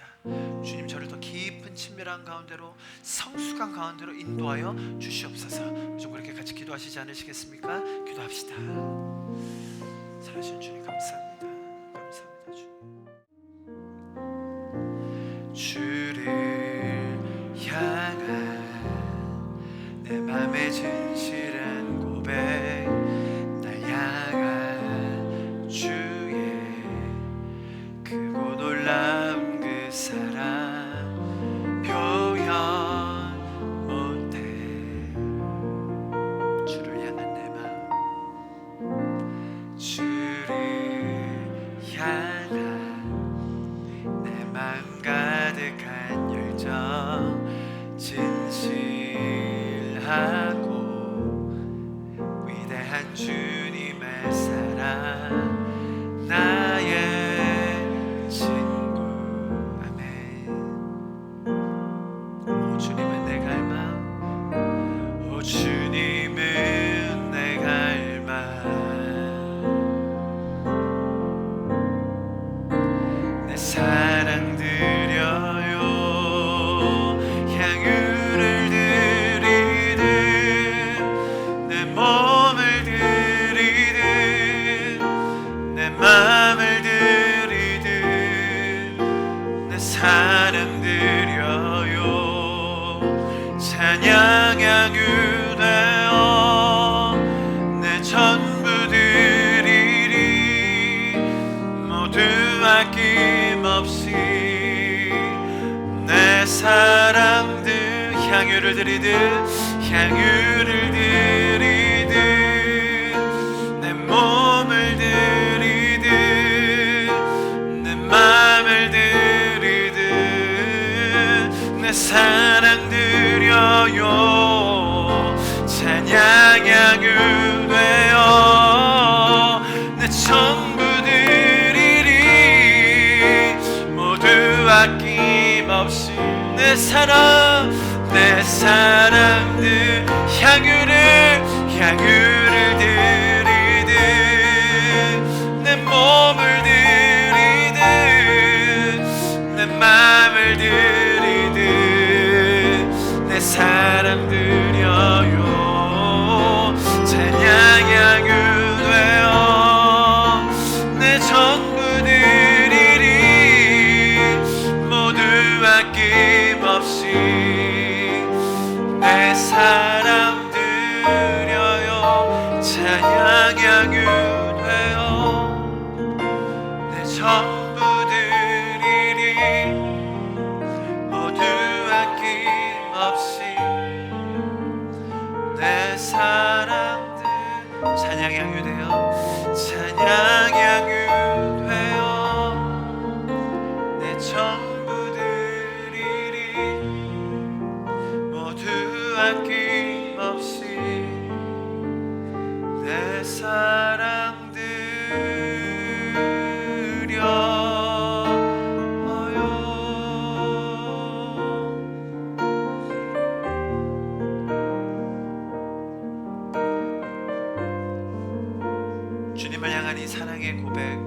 주님, 저를 더 깊은 친밀한 가운데로, 성숙한 가운데로 인도하여 주시옵소서. 좀 그렇게 같이 기도하시지 않으시겠습니까? 기도합시다. 살아계신 주님, 감사합니다. 감사합니다. 주님, 주를 향한 내 맘의 진실한 고백, 날 향한 주의 크고 놀라운 그 사랑 표현 못해. 주를 향한 내 맘, 주를 향한 내 맘 가득한 열정, 진실하고 위대한 주님의 사랑, 나의 친구. 아멘. 오 주님은 내 갈망, 오 주님은 내 갈망. 내 사랑 드려요. 향유를 드리듯 내 몸을 드리듯 내 맘을 드리듯 내 사랑 드려요. 찬양 향유 되어 내 전부 드리리. 모두 아낌없이 내 사랑들 향유를 드리듯 향유를 드리듯 내 몸을 드리듯 내 맘을 드리듯 내 사랑 드려요. 찬양 향유 되어 내 전부 드리리. 모두 아낌없이 내 사랑들 향유를 드리듯 내 몸을 드리듯 내 맘을 드리듯 내 사랑 드려요. 찬양 향유 되어 내 전부 드리리. 모두 아낌없이 내 사랑 드려요. 찬양 향유 되어 내 전부 드리리. 모두 아낌없이 내 사랑들. 찬양 향유 되어 찬양 향유 되어 내 전부 드리리. 모두 아낌없이 내 사랑 드려요. 주님을 향한 이 사랑의 고백,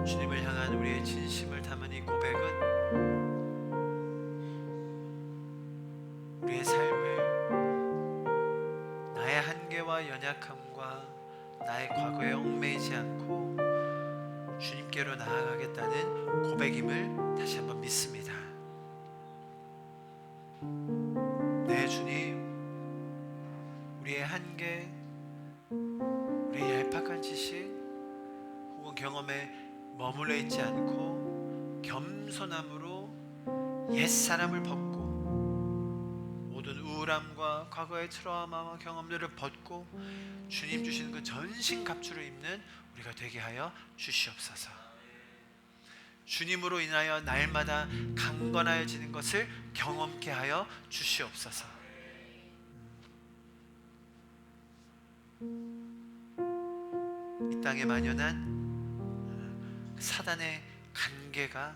주님을 향한 우리의 진심을 담은 이 고백은 우리의 삶을 나의 한계와 연약함과 나의 과거에 얽매이지 않고 주님께로 나아가겠다는 고백임을 다시 한번 믿습니다. 네, 주님, 우리의 한계, 우리의 얄팍한 지식 혹은 경험에 머물러 있지 않고 겸손함으로 옛사람을 벗고 모든 우울함과 과거의 트라우마와 경험들을 벗고 주님 주시는 그 전신갑주를 입는 우리가 되게 하여 주시옵소서. 주님으로 인하여 날마다 강건해지는 것을 경험케 하여 주시옵소서. 이 땅에 만연한 사단의 간계가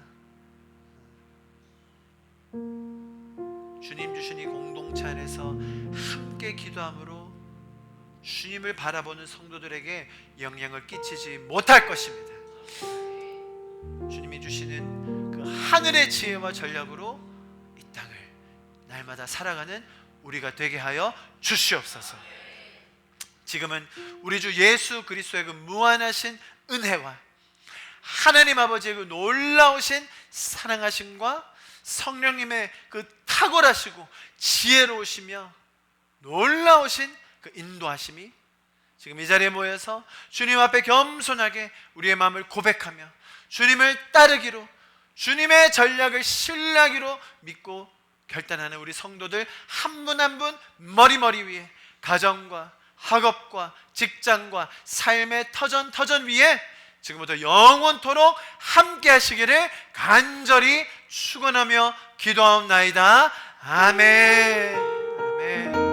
주님 주신 이 공동체 안에서 함께 기도함으로 주님을 바라보는 성도들에게 영향을 끼치지 못할 것입니다. 주님이 주시는 그 하늘의 지혜와 전략으로 이 땅을 날마다 살아가는 우리가 되게 하여 주시옵소서. 지금은 우리 주 예수 그리스도의 그 무한하신 은혜와 하나님 아버지의 그 놀라우신 사랑하심과 성령님의 그 탁월하시고 지혜로우시며 놀라우신 그 인도하심이 지금 이 자리에 모여서 주님 앞에 겸손하게 우리의 마음을 고백하며 주님을 따르기로, 주님의 전략을 신뢰하기로 믿고 결단하는 우리 성도들 한 분 한 분 머리 위에 가정과 학업과 직장과 삶의 터전 위에 지금부터 영원토록 함께 하시기를 간절히 축원하며 기도하옵나이다. 아멘. 아멘.